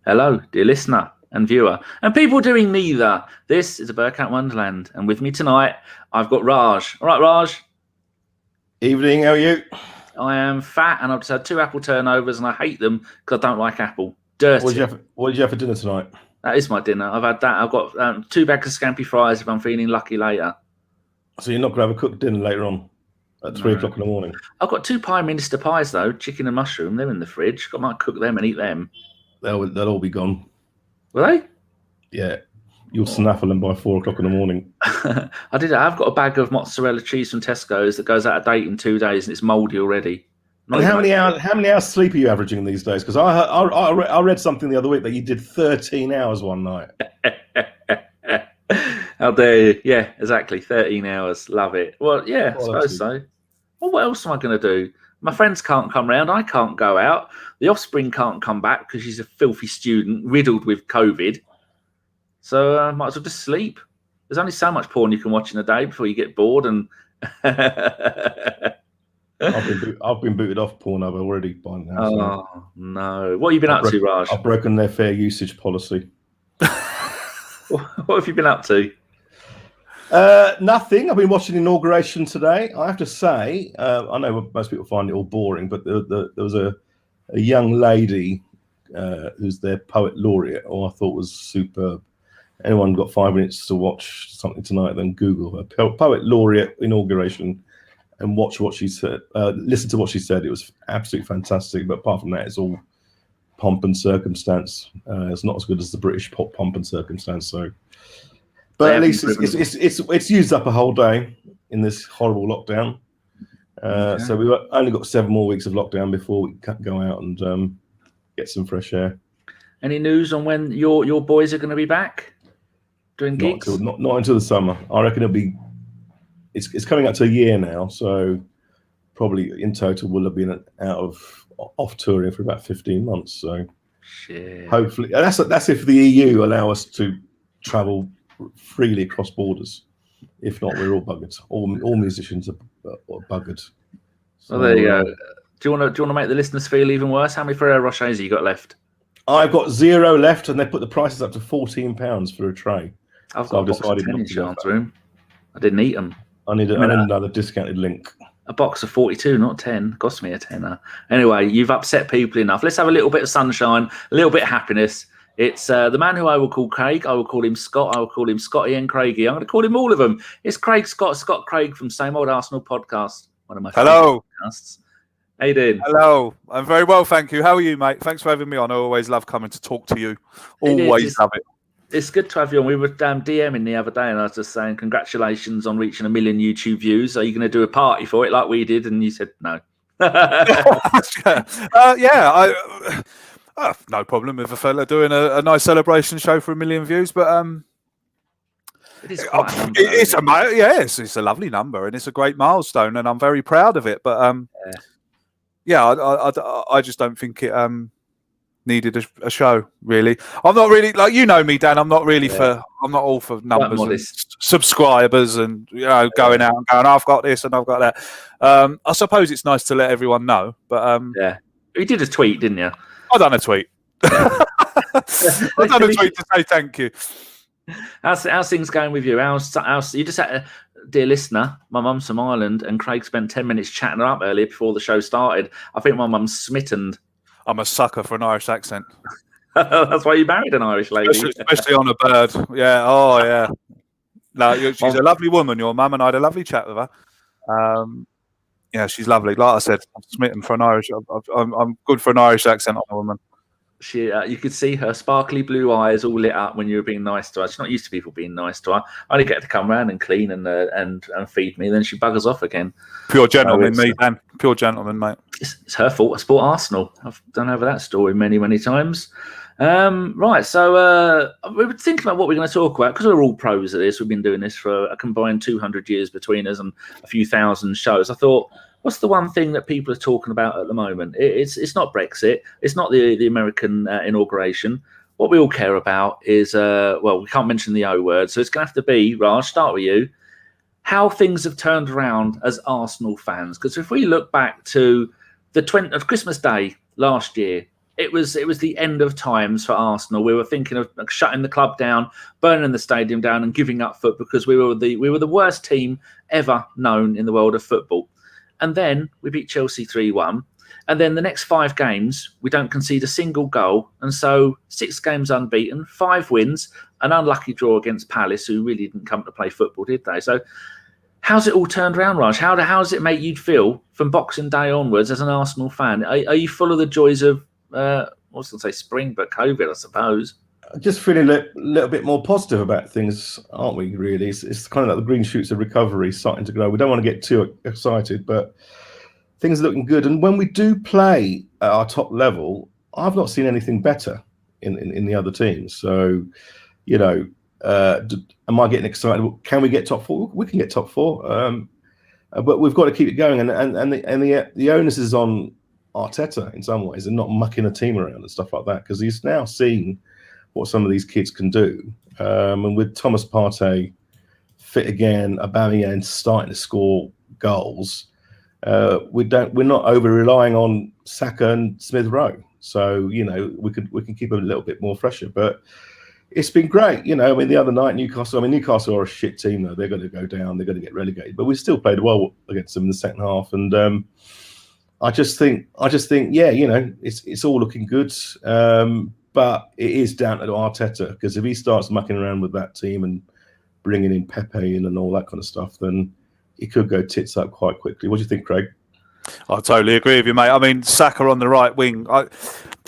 Hello, dear listener and viewer, and people doing neither. This is a Bergkamp Wonderland, and with me tonight, I've got Raj. All right, Raj. Evening, how are you? I am fat, and I've just had 2 apple turnovers, and I hate them because I don't like apple. Dirty. What did you have for dinner tonight? That is my dinner. I've had that. I've got 2 bags of scampi fries if I'm feeling lucky later. So you're not going to have a cooked dinner later on at 3 o'clock in the morning? I've got 2 Prime Minister pies, though, chicken and mushroom. They're in the fridge. I might cook them and eat them. They'll all be gone. Will they? Yeah. You'll snaffle them by 4 o'clock in the morning. I've got a bag of mozzarella cheese from Tesco's that goes out of date in 2 days and it's mouldy already. And how many hours sleep are you averaging these days? Because I read something the other week that you did 13 hours one night. How dare you? Yeah, exactly. 13 hours. Love it. Well, yeah, I suppose so. Well, what else am I going to do? My friends can't come round. I can't go out. The offspring can't come back because she's a filthy student riddled with COVID. So I might as well just sleep. There's only so much porn you can watch in a day before you get bored. And I've been booted off Pornhub already by now. Oh, no. What have you been up to, Raj? I've broken their fair usage policy. What have you been up to? Nothing. I've been watching Inauguration today. I have to say, I know most people find it all boring, but there was a young lady who's their poet laureate, who I thought was superb. Anyone got 5 minutes to watch something tonight, then Google her poet laureate inauguration and watch what she said. Listen to what she said. It was absolutely fantastic. But apart from that, it's all pomp and circumstance. It's not as good as the British pomp and circumstance. So, but at least it's used up a whole day in this horrible lockdown. Okay. So we've only got 7 more weeks of lockdown before we can go out and get some fresh air. Any news on when your boys are going to be back doing gigs? Not until the summer. I reckon it'll be. It's coming up to a year now, so probably in total we'll have been off touring for about 15 months. So shit. Hopefully that's if the EU allow us to travel freely across borders. If not, we're all buggered. All musicians are buggered. So there you go. Do you want to make the listeners feel even worse? How many Ferrero Rochers have you got left? I've got 0 left, and they put the prices up to £14 for a tray. I've decided not to go room. I didn't eat them. I need another discounted link. A box of 42, not 10. Cost me a tenner. Anyway, you've upset people enough. Let's have a little bit of sunshine, a little bit of happiness. It's the man who I will call Craig. I will call him Scott. I will call him Scotty and Craigie. I'm going to call him all of them. It's Craig Scott Craig from Same Old Arsenal podcast. One of my favorite podcasts. How you doing? Hello. I'm very well, thank you. How are you, mate? Thanks for having me on. I always love coming to talk to you. Always love it. It's good to have you on. We were DMing the other day, and I was just saying, congratulations on reaching 1 million YouTube views. Are you going to do a party for it like we did? And you said no. No problem with a fella doing a nice celebration show for 1 million views, but it is quite a number, it's a lovely number, and it's a great milestone, and I'm very proud of it. But I just don't think it needed a show, really. I'm not really, like, you know me, Dan, I'm not really I'm not all for numbers and subscribers and going out and going, I've got this and I've got that. I suppose it's nice to let everyone know, but you did a tweet, didn't you? I done a tweet. I done a tweet to say thank you. How's things going with you? How's you just had dear listener, my mum's from Ireland, and Craig spent 10 minutes chatting her up earlier before the show started. I think my mum's smitten. I'm a sucker for an Irish accent. That's why you married an Irish lady. Especially on a bird. Yeah. Oh, yeah. No, she's a lovely woman, your mum, and I had a lovely chat with her. Yeah, she's lovely. Like I said, I'm smitten for an Irish. I'm good for an Irish accent on a woman. She, you could see her sparkly blue eyes all lit up when you were being nice to her. She's not used to people being nice to her. I only get her to come round and clean and feed me. Then she buggers off again. Pure gentleman, me, Dan. Pure gentleman, mate. It's her fault. I support Arsenal. I've done over that story many, many times. Right, so we were thinking about what we're going to talk about because we're all pros at this. We've been doing this for a combined 200 years between us and a few thousand shows. I thought, what's the one thing that people are talking about at the moment? It's not Brexit. It's not the American inauguration. What we all care about is, we can't mention the O word, so it's going to have to be, Raj, start with you, how things have turned around as Arsenal fans. Because if we look back to the Christmas Day last year, it was the end of times for Arsenal. We were thinking of shutting the club down, burning the stadium down, and giving up foot because we were the worst team ever known in the world of football. And then we beat Chelsea 3-1. And then the next 5 games, we don't concede a single goal. And so 6 games unbeaten, 5 wins, an unlucky draw against Palace, who really didn't come to play football, did they? So how's it all turned around, Raj? How does it make you feel from Boxing Day onwards as an Arsenal fan? Are you full of the joys of, I was going to say spring, but COVID, I suppose? Just feeling a little bit more positive about things, aren't we, really? It's kind of like the green shoots of recovery starting to grow. We don't want to get too excited, but things are looking good. And when we do play at our top level, I've not seen anything better in the other teams. So, you know, am I getting excited? Can we get top 4? We can get top 4. But we've got to keep it going. And the onus is on Arteta in some ways and not mucking a team around and stuff like that, because he's now seen what some of these kids can do. And with Thomas Partey fit again, Aubameyang starting to score goals, we're not over relying on Saka and Smith Rowe. So, you know, we can keep a little bit more fresher. But it's been great. You know, I mean, the other night, Newcastle are a shit team, though. They're going to go down. They're going to get relegated. But we still played well against them in the second half. And I just think, yeah, you know, it's all looking good. But it is down to Arteta, because if he starts mucking around with that team and bringing in Pepe in and all that kind of stuff, then it could go tits up quite quickly. What do you think, Craig? I totally agree with you, mate. I mean, Saka on the right wing, I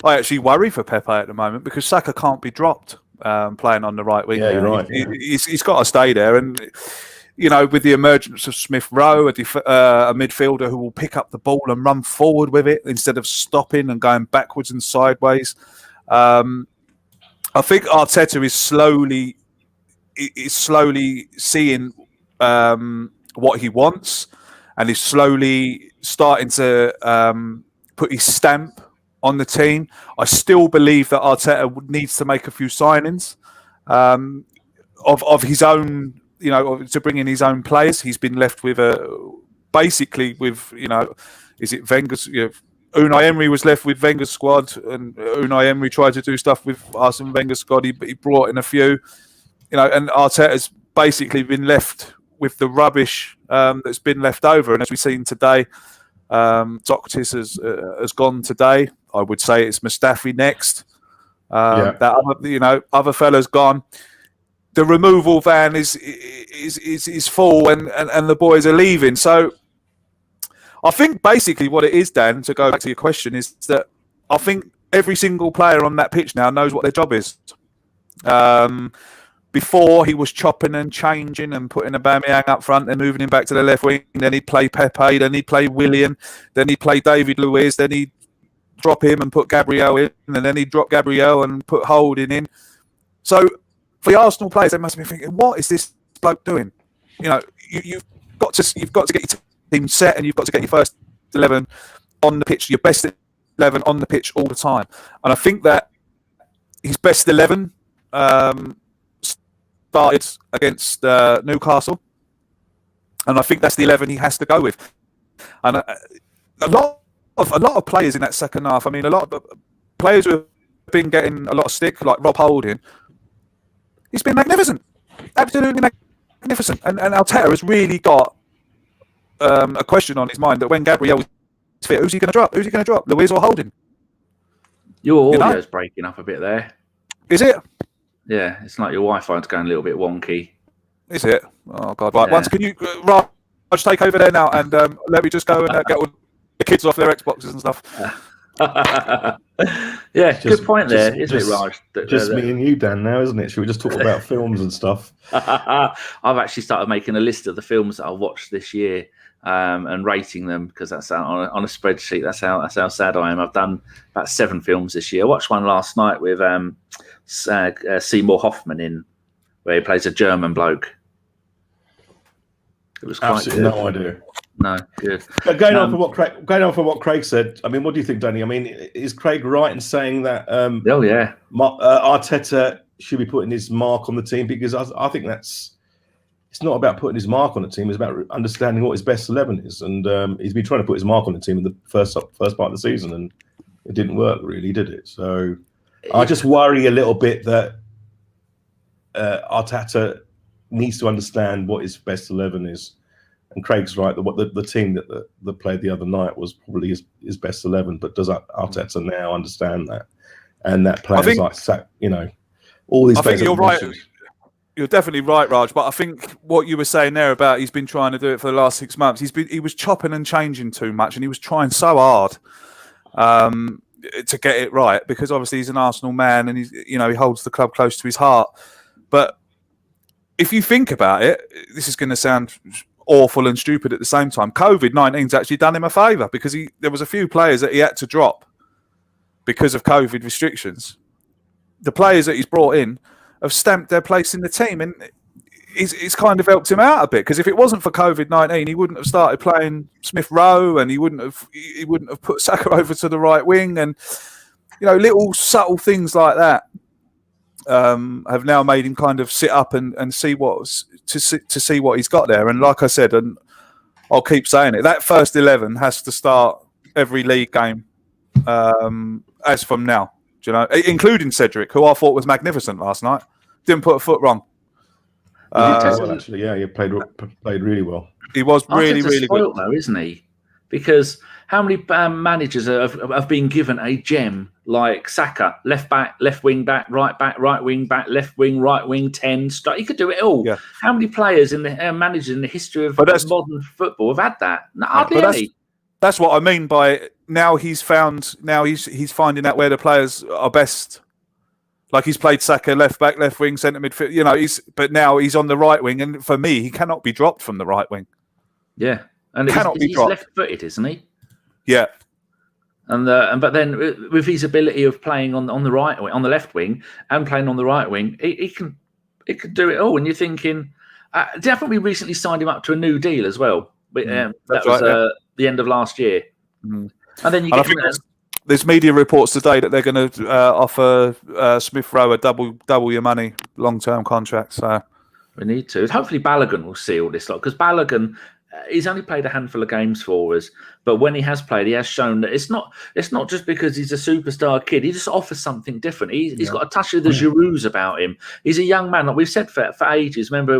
actually worry for Pepe at the moment, because Saka can't be dropped playing on the right wing. Yeah, you're right. He's got to stay there. And, you know, with the emergence of Smith Rowe, a midfielder who will pick up the ball and run forward with it instead of stopping and going backwards and sideways. I think Arteta is slowly seeing what he wants, and he's slowly starting to put his stamp on the team. I still believe that Arteta needs to make a few signings of his own, you know, to bring in his own players. He's been left with basically with, you know, is it Wenger's? You know, Unai Emery was left with Wenger's squad, and Unai Emery tried to do stuff with Arsene Wenger's squad. He brought in a few, you know, and Arteta's basically been left with the rubbish that's been left over. And as we've seen today, Socrates has gone today. I would say it's Mustafi next. That other, you know, other fella's gone. The removal van is full, and the boys are leaving. So I think basically what it is, Dan, to go back to your question, is that I think every single player on that pitch now knows what their job is. Before, he was chopping and changing and putting Aubameyang up front and moving him back to the left wing. Then he'd play Pepe, then he'd play Willian, then he'd play David Luiz, then he'd drop him and put Gabriel in, and then he'd drop Gabriel and put Holding in. So for the Arsenal players, they must be thinking, what is this bloke doing? You know, you've got to get your team set, and you've got to get your first 11 on the pitch, your best 11 on the pitch all the time. And I think that his best 11 started against Newcastle, and I think that's the 11 he has to go with. And a lot of players in that second half. I mean, a lot of players who have been getting a lot of stick, like Rob Holding. He's been magnificent, absolutely magnificent. And Arteta has really got a question on his mind that when Gabriel is fit, who's he going to drop? Who's he going to drop, Luiz or Holding? Your audio's breaking up a bit there. Is it? Yeah, it's like your Wi-Fi's going a little bit wonky. Is it? Oh, God. Right, once can you, Raj, take over there now, and let me just go and get all the kids off their Xboxes and stuff. Yeah, good point there, isn't it, Raj? Just me and you, Dan, now, isn't it? Should we just talk about films and stuff? I've actually started making a list of the films that I've watched this year and rating them, because that's on a spreadsheet. That's how sad I am. I've done about 7 films this year. I watched one last night with Seymour Hoffman in, where he plays a German bloke. It was quite absolutely good. No idea. No, good. Going on from what Craig said, I mean, what do you think, Danny? I mean, is Craig right in saying that? Arteta should be putting his mark on the team, because I think it's not about putting his mark on the team. It's about understanding what his best 11 is, and he's been trying to put his mark on the team in the first part of the season, and it didn't work really, did it? So I just worry a little bit that Arteta needs to understand what his best 11 is. And Craig's right. The team that played the other night was probably his best 11. But does Arteta now understand that? And that players like Saka, all these. I think you're right. You're definitely right, Raj. But I think what you were saying there about he's been trying to do it for the last 6 months. He was chopping and changing too much, and he was trying so hard to get it right, because obviously he's an Arsenal man and he holds the club close to his heart. But if you think about it, this is going to sound awful and stupid at the same time. COVID-19's actually done him a favour, because there was a few players that he had to drop because of COVID restrictions. The players that he's brought in have stamped their place in the team, and it's kind of helped him out a bit, because if it wasn't for COVID-19, he wouldn't have started playing Smith Rowe, and he wouldn't have put Saka over to the right wing, and little subtle things like that have now made him kind of sit up and see to see what he's got there. And like I said, and I'll keep saying it, that first 11 has to start every league game as from now. Do you know, including Cedric, who I thought was magnificent last night. Didn't put a foot wrong. Actually, yeah, he played really well. He was really good. Though, isn't he? Because how many managers have been given a gem like Saka, left back, left wing back, right wing back, left wing, right wing, 10. He could do it all. Yeah. How many players in the managers in the history of modern football have had that? No, hardly any. That's what I mean by now he's finding out where the players are best. Like he's played Saka left back, left wing, centre midfield. But now he's on the right wing, and for me, he cannot be dropped from the right wing. Yeah, and he's left-footed, isn't he? Yeah, but then with his ability of playing on the right wing, on the left wing, and playing on the right wing, he can do it all. And you're thinking, haven't we recently signed him up to a new deal as well? That was the end of last year. Mm. And then there's media reports today that they're going to offer Smith Rowe a double your money long-term contract. So we need to. Hopefully Balogun will seal this lot, because Balogun, he's only played a handful of games for us, but when he has played, he has shown that it's not just because he's a superstar kid. He just offers something different. He's got a touch of the Giroux about him. He's a young man, like we've said for ages. Remember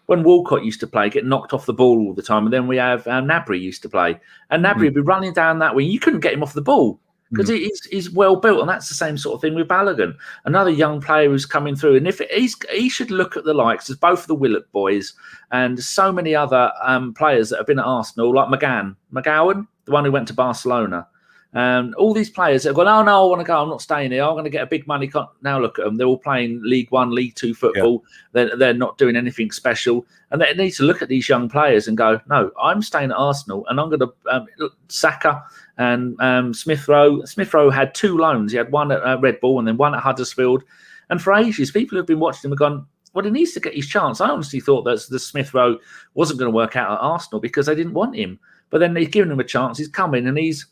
when Walcott used to play, get knocked off the ball all the time, and then we have Gnabry used to play, and Gnabry would be running down that way. You couldn't get him off the ball because he's well built, and that's the same sort of thing with Balogun, another young player who's coming through. And if he should look at the likes of both the Willock boys and so many other players that have been at Arsenal, like McGowan, the one who went to Barcelona. All these players that have gone, oh no, I want to go, I'm not staying here, I'm going to get a big money now look at them, they're all playing League 1, League 2 football. They're not doing anything special, and they need to look at these young players and go, no, I'm staying at Arsenal, and I'm going to Saka and Smith Rowe had 2 loans. He had one at Red Bull and then one at Huddersfield, and for ages people have been watching him and gone, well, he needs to get his chance. I honestly thought that the Smith Rowe wasn't going to work out at Arsenal because they didn't want him, but then they've given him a chance. He's come in and he's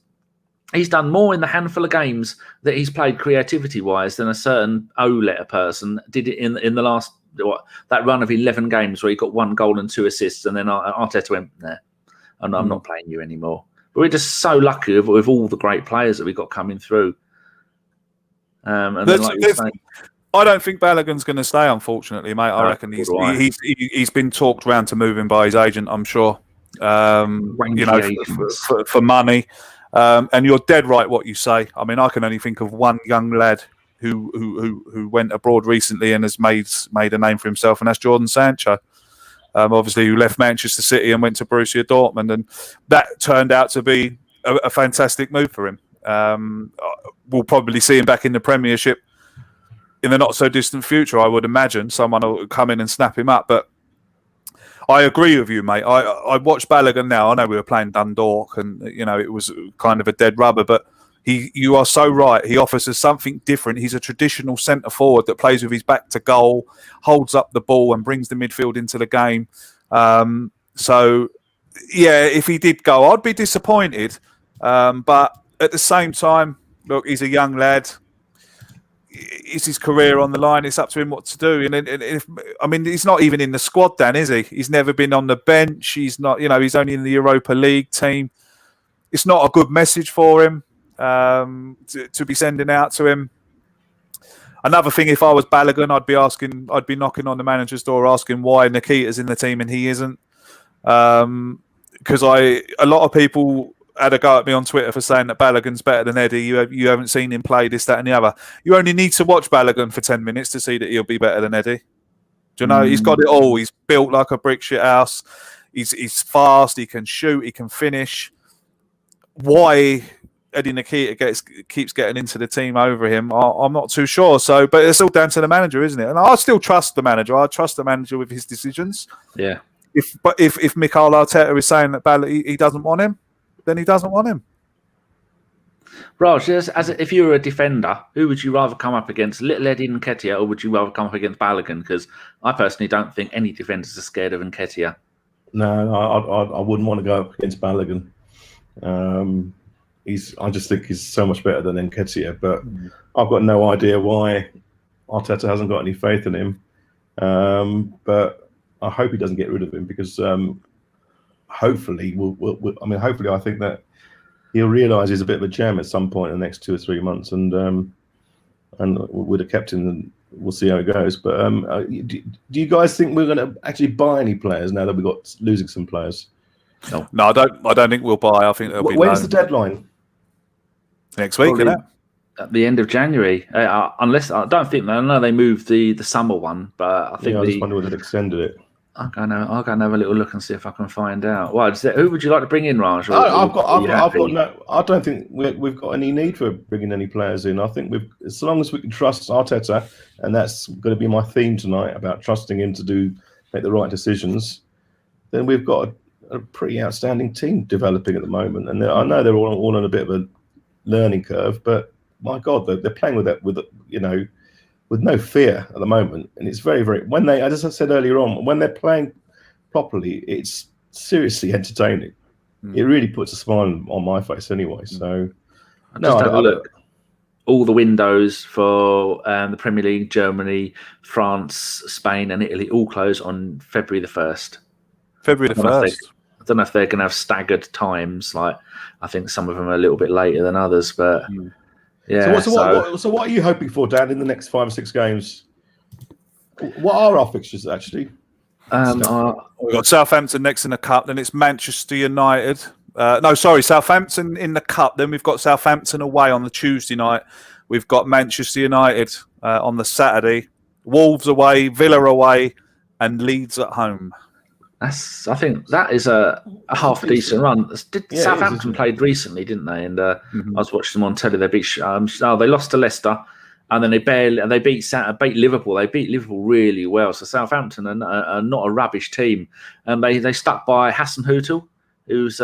done more in the handful of games that he's played creativity-wise than a certain O-letter person did it in the last that run of 11 games where he got 1 goal and 2 assists, and then Arteta went, nah, I'm not playing you anymore. But we're just so lucky with all the great players that we got coming through. And then, like you're saying, I don't think Balogun's going to stay, unfortunately, mate. I reckon he's been talked around to moving by his agent, I'm sure. For money. And you're dead right what you say. I mean, I can only think of one young lad who went abroad recently and has made a name for himself, and that's Jordan Sancho. Obviously, who left Manchester City and went to Borussia Dortmund, and that turned out to be a fantastic move for him. We'll probably see him back in the Premiership in the not so distant future, I would imagine. Someone will come in and snap him up, but I agree with you, mate. I watched Balogun now. I know we were playing Dundalk, and it was kind of a dead rubber, but you are so right. He offers us something different. He's a traditional centre forward that plays with his back to goal, holds up the ball, and brings the midfield into the game. So, yeah, if he did go, I'd be disappointed. But at the same time, look, he's a young lad. Is his career on the line? It's up to him what to do. And he's not even in the squad, Dan, is he? He's never been on the bench. He's not, he's only in the Europa League team. It's not a good message for him. to be sending out to him. Another thing, if I was Balogun, I'd be knocking on the manager's door asking why Nketiah's in the team and he isn't. Because a lot of people had a go at me on Twitter for saying that Balogun's better than Eddie. You haven't seen him play this, that, and the other. You only need to watch Balogun for 10 minutes to see that he'll be better than Eddie. Do you know? He's got it all. He's built like a brick shit house. He's fast. He can shoot. He can finish. Why Eddie Nketiah keeps getting into the team over him, I'm not too sure. So, but it's all down to the manager, isn't it? And I still trust the manager. I trust the manager with his decisions. Yeah. If Mikel Arteta is saying that he doesn't want him, then he doesn't want him. Raj, if you were a defender, who would you rather come up against, Little Eddie Nketiah, or would you rather come up against Balogun? Because I personally don't think any defenders are scared of Nketiah. No, I wouldn't want to go up against Balogun. I just think he's so much better than Nketiah, but I've got no idea why Arteta hasn't got any faith in him. But I hope he doesn't get rid of him because hopefully, hopefully I think that he'll realise he's a bit of a gem at some point in the next 2 or 3 months, and with a captain, we'll see how it goes. But do you guys think we're going to actually buy any players now that we've got losing some players? No, I don't think we'll buy. I think there'll be when's the deadline? Next week, isn't it? At the end of January, unless I know they moved the summer one, but I think I just wonder whether they extended it. I'll go and have a little look and see if I can find out. Well, who would you like to bring in, Raj? I've got no. I don't think we've got any need for bringing any players in. I think as long as we can trust Arteta, and that's going to be my theme tonight about trusting him to make the right decisions. Then we've got a pretty outstanding team developing at the moment, and I know they're all on a bit of a learning curve, but my God, they're playing with that with no fear at the moment, and it's very, very. When they, as I said earlier on, when they're playing properly, it's seriously entertaining. It really puts a smile on my face, anyway. So, look. All the windows for the Premier League, Germany, France, Spain, and Italy all close on February the 1st. February the 1st. I don't know if they're going to have staggered times. Like I think some of them are a little bit later than others, but. Yeah. So what are you hoping for, Dan, in the next 5 or 6 games? What are our fixtures actually? We've got Southampton next in the cup. Then it's Manchester United. Southampton in the cup. Then we've got Southampton away on the Tuesday night. We've got Manchester United on the Saturday. Wolves away, Villa away, and Leeds at home. I think that is a half decent run. Southampton played recently, didn't they? And I was watching them on telly. They beat. They lost to Leicester, and then they beat Liverpool. They beat Liverpool really well. So Southampton are not a rubbish team, and they stuck by Hasenhüttl, who's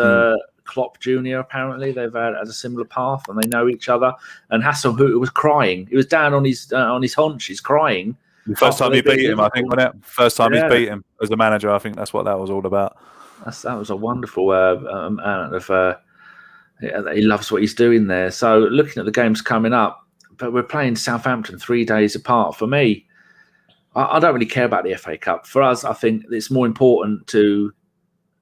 Klopp Jr. Apparently they've had a similar path, and they know each other. And Hasenhüttl was crying. He was down on his haunches, crying. The first time he beat him, I think, wasn't it? First time he's beat him as a manager, I think that's what that was all about. That was a wonderful he loves what he's doing there. So looking at the games coming up, but we're playing Southampton 3 days apart. For me, I don't really care about the FA Cup. For us, I think it's more important to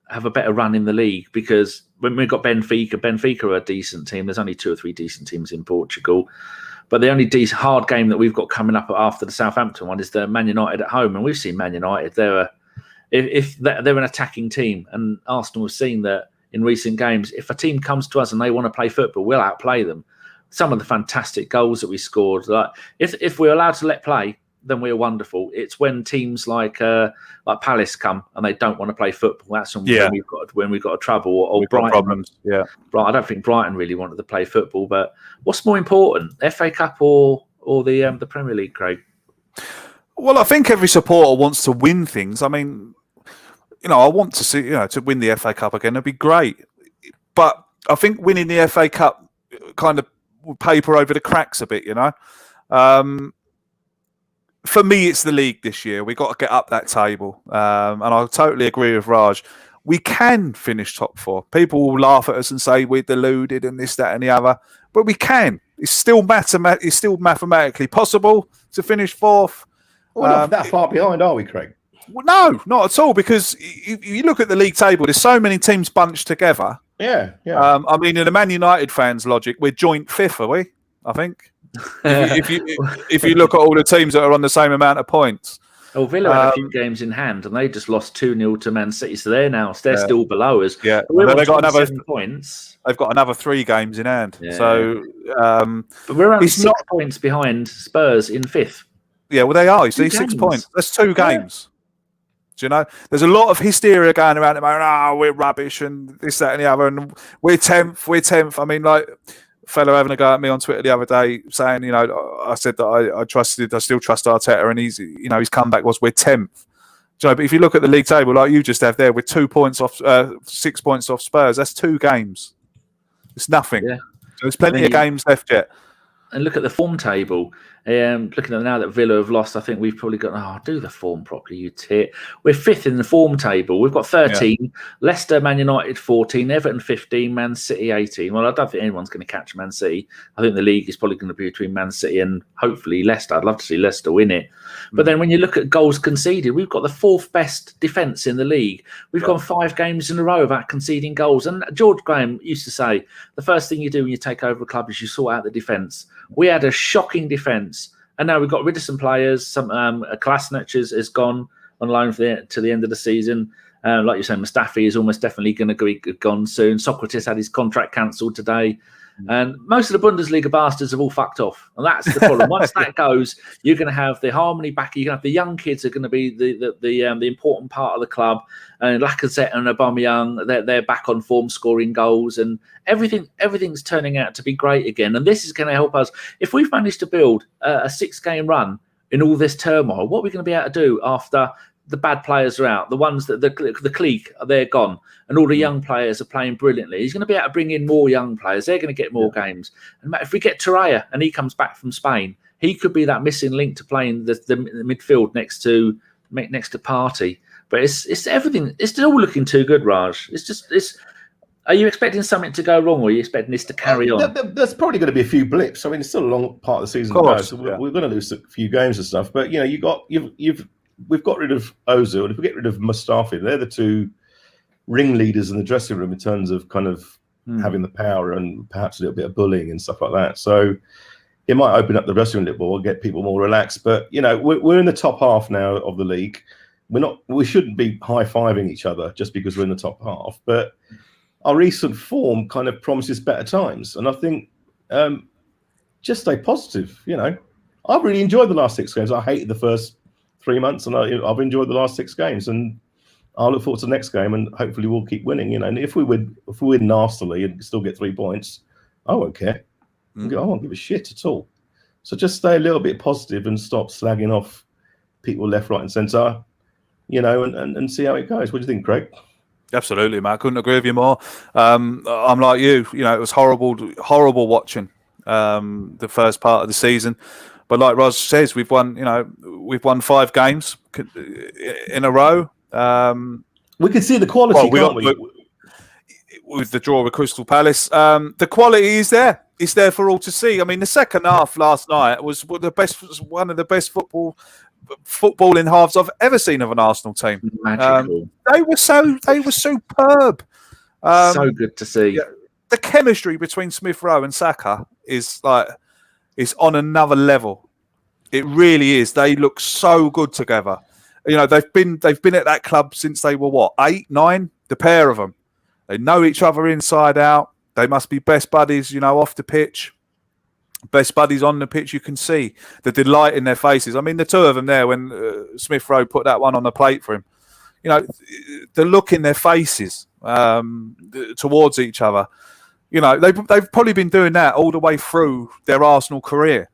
have a better run in the league, because when we've got Benfica are a decent team. There's only 2 or 3 decent teams in Portugal. But the only hard game that we've got coming up after the Southampton one is the Man United at home. And we've seen Man United. They're an attacking team. And Arsenal have seen that in recent games. If a team comes to us and they want to play football, we'll outplay them. Some of the fantastic goals that we scored. Like if we're allowed to let play, then we're wonderful. It's when teams like Palace come and they don't want to play football. That's when we've got a trouble. Or Brighton problems. Yeah, I don't think Brighton really wanted to play football. But what's more important, FA Cup or the Premier League, Craig? Well, I think every supporter wants to win things. I mean, I want to see to win the FA Cup again. It'd be great, but I think winning the FA Cup kind of will paper over the cracks a bit. For me, it's the league this year. We've got to get up that table. And I totally agree with Raj. We can finish top 4. People will laugh at us and say we're deluded and this, that and the other. But we can. It's still mathematically possible to finish 4th. We're not that far behind, are we, Craig? Well, no, not at all. Because you look at the league table, there's so many teams bunched together. Yeah. I mean, in the Man United fans' logic, we're joint fifth, are we? I think. if you look at all the teams that are on the same amount of points. Well, Villa had a few games in hand, and they just lost 2-0 to Man City, so they're still below us. Yeah, they've got another 7 points. They've got another 3 games in hand. Yeah. So, but we're only 6 points behind Spurs in 5th. Yeah, well, they are. You see, 6 points. That's 2 games. Do you know? There's a lot of hysteria going around at the moment. We're rubbish and this, that, and the other, and we're 10th. We're 10th. I mean, like, fellow having a go at me on Twitter the other day saying, I said that I still trust Arteta, and his comeback was we're 10th. But if you look at the league table, like you just have there, with 2 points off, 6 points off Spurs, that's 2 games. It's nothing. Yeah. So there's plenty of games left yet. And look at the form table. Looking at now that Villa have lost, I think we've probably got, do the form properly, you tit. We're 5th in the form table. We've got 13. Yeah. Leicester, Man United 14, Everton 15, Man City 18. Well, I don't think anyone's going to catch Man City. I think the league is probably going to be between Man City and hopefully Leicester. I'd love to see Leicester win it. But then when you look at goals conceded, we've got the 4th best defence in the league. We've gone 5 games in a row without conceding goals. And George Graham used to say, the first thing you do when you take over a club is you sort out the defence. We had a shocking defence, and now we've got rid of some players. Some Kolasinac has gone on loan to the end of the season. Like you said, Mustafi is almost definitely going to be gone soon. Socrates had his contract cancelled today. And most of the Bundesliga bastards have all fucked off. And that's the problem. Once that goes, you're going to have the harmony back. You're going to have the young kids are going to be the important part of the club. And Lacazette and Aubameyang, they're back on form, scoring goals. And everything's turning out to be great again. And this is going to help us. If we've managed to build a 6-game run in all this turmoil, what are we going to be able to do after the bad players are out, the ones that the clique, they're gone, and all the young players are playing brilliantly? He's going to be able to bring in more young players. They're going to get more games. And if we get Torreira and he comes back from Spain, he could be that missing link to playing the midfield next to Partey. But it's everything. It's all looking too good, Raj. Are you expecting something to go wrong, or are you expecting this to carry on? There's probably going to be a few blips. I mean, it's still a long part of the season to go, so we're going to lose a few games and stuff. But we've got rid of Ozil, and if we get rid of Mustafi, they're the 2 ringleaders in the dressing room in terms of kind of having the power and perhaps a little bit of bullying and stuff like that. So it might open up the dressing room a little bit, get people more relaxed. But we're in the top half now of the league. We shouldn't be high-fiving each other just because we're in the top half. But our recent form kind of promises better times, and I think just stay positive. I've really enjoyed the last 6 games. I hated the first 3 months, and I've enjoyed the last 6 games, and I'll look forward to the next game, and hopefully we'll keep winning. And if we win nastily and still get 3 points, I won't care. I won't give a shit at all. So just stay a little bit positive and stop slagging off people left, right, and centre. And see how it goes. What do you think, Craig? Absolutely, man. I couldn't agree with you more. I'm like you. It was horrible watching the first part of the season. But like Roz says, we've won 5 games in a row. We can see the quality, can't we? With the draw with Crystal Palace, the quality is there. It's there for all to see. I mean, the second half last night was one of the best footballing halves I've ever seen of an Arsenal team. Magical. They were superb. So good to see. Yeah, the chemistry between Smith Rowe and Saka is on another level. It really is. They look so good together. They've been at that club since they were 8, 9. The pair of them, they know each other inside out. They must be best buddies. Off the pitch, best buddies on the pitch. You can see the delight in their faces. I mean, the 2 of them there when Smith Rowe put that one on the plate for him. The look in their faces towards each other. They've probably been doing that all the way through their Arsenal career,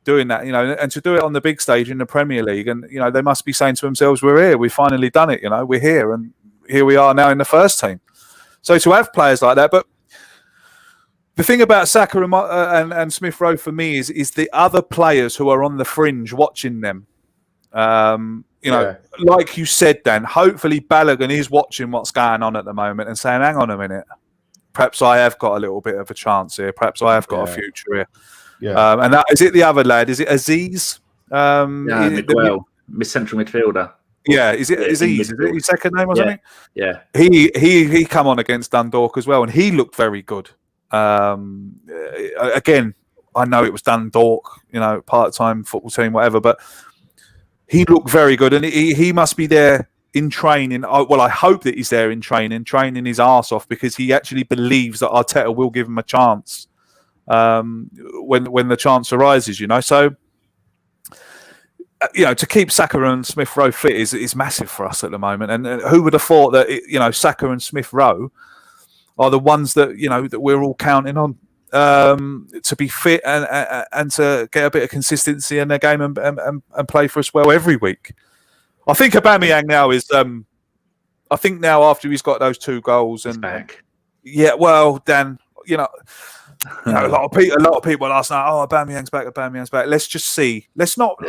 doing that, and to do it on the big stage in the Premier League. And, they must be saying to themselves, we're here, we've finally done it, we're here, and here we are now in the first team. So to have players like that, but the thing about Saka and Smith Rowe for me is the other players who are on the fringe watching them. Like you said, Dan, hopefully Balogun is watching what's going on at the moment and saying, hang on a minute. Perhaps I have got a little bit of a chance here. Perhaps I have got a future here. Yeah. And is it the other lad? Is it Azeez? Miguel, central midfielder. Yeah, is it Azeez? Is it his second name or something? Yeah. He come on against Dundalk as well, and he looked very good. Again, I know it was Dundalk, part-time football team, whatever, but he looked very good, and he must be there in training. Well, I hope that he's there in training his arse off, because he actually believes that Arteta will give him a chance when the chance arises. So to keep Saka and Smith Rowe fit is massive for us at the moment. And who would have thought that Saka and Smith Rowe are the ones that that we're all counting on to be fit and to get a bit of consistency in their game and play for us well every week. I think Aubameyang now is. I think now after he's got those 2 goals and back. Yeah, well, Dan, a lot of people last night. Oh, Aubameyang's back. Let's just see. Let's not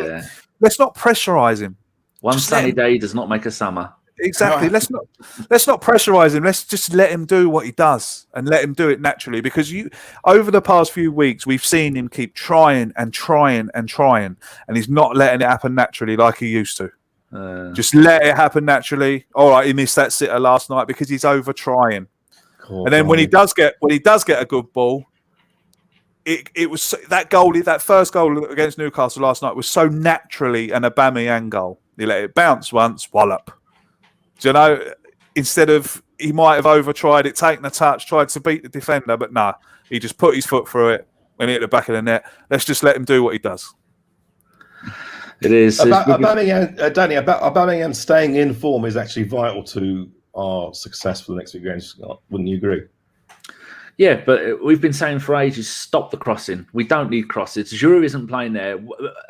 pressurise him. One sunny day does not make a summer. Exactly. Let's not pressurise him. Let's just let him do what he does and let him do it naturally. Because over the past few weeks, we've seen him keep trying, and he's not letting it happen naturally like he used to. Just let it happen naturally. All right, he missed that sitter last night because he's over trying. And then when he does get a good ball, it was that first goal against Newcastle last night was so naturally an Aubameyang goal. He let it bounce once, wallop. Instead of, he might have over-tried it, taken a touch, tried to beat the defender, but no, he just put his foot through it and hit the back of the net. Let's just let him do what he does. It is. Aubameyang staying in form is actually vital to our success for the next few games. Wouldn't you agree? Yeah, but we've been saying for ages, stop the crossing. We don't need crosses. Giroud isn't playing there.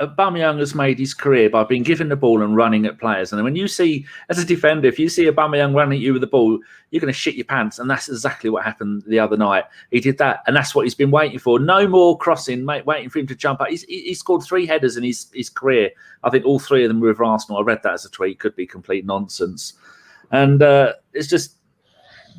Aubameyang has made his career by being given the ball and running at players. And when you see, as a defender, if you see Aubameyang running at you with the ball, you're going to shit your pants. And that's exactly what happened the other night. He did that, and that's what he's been waiting for. No more crossing, mate, waiting for him to jump up. He scored 3 headers in his career. I think all 3 of them were with Arsenal. I read that as a tweet. Could be complete nonsense. And it's just...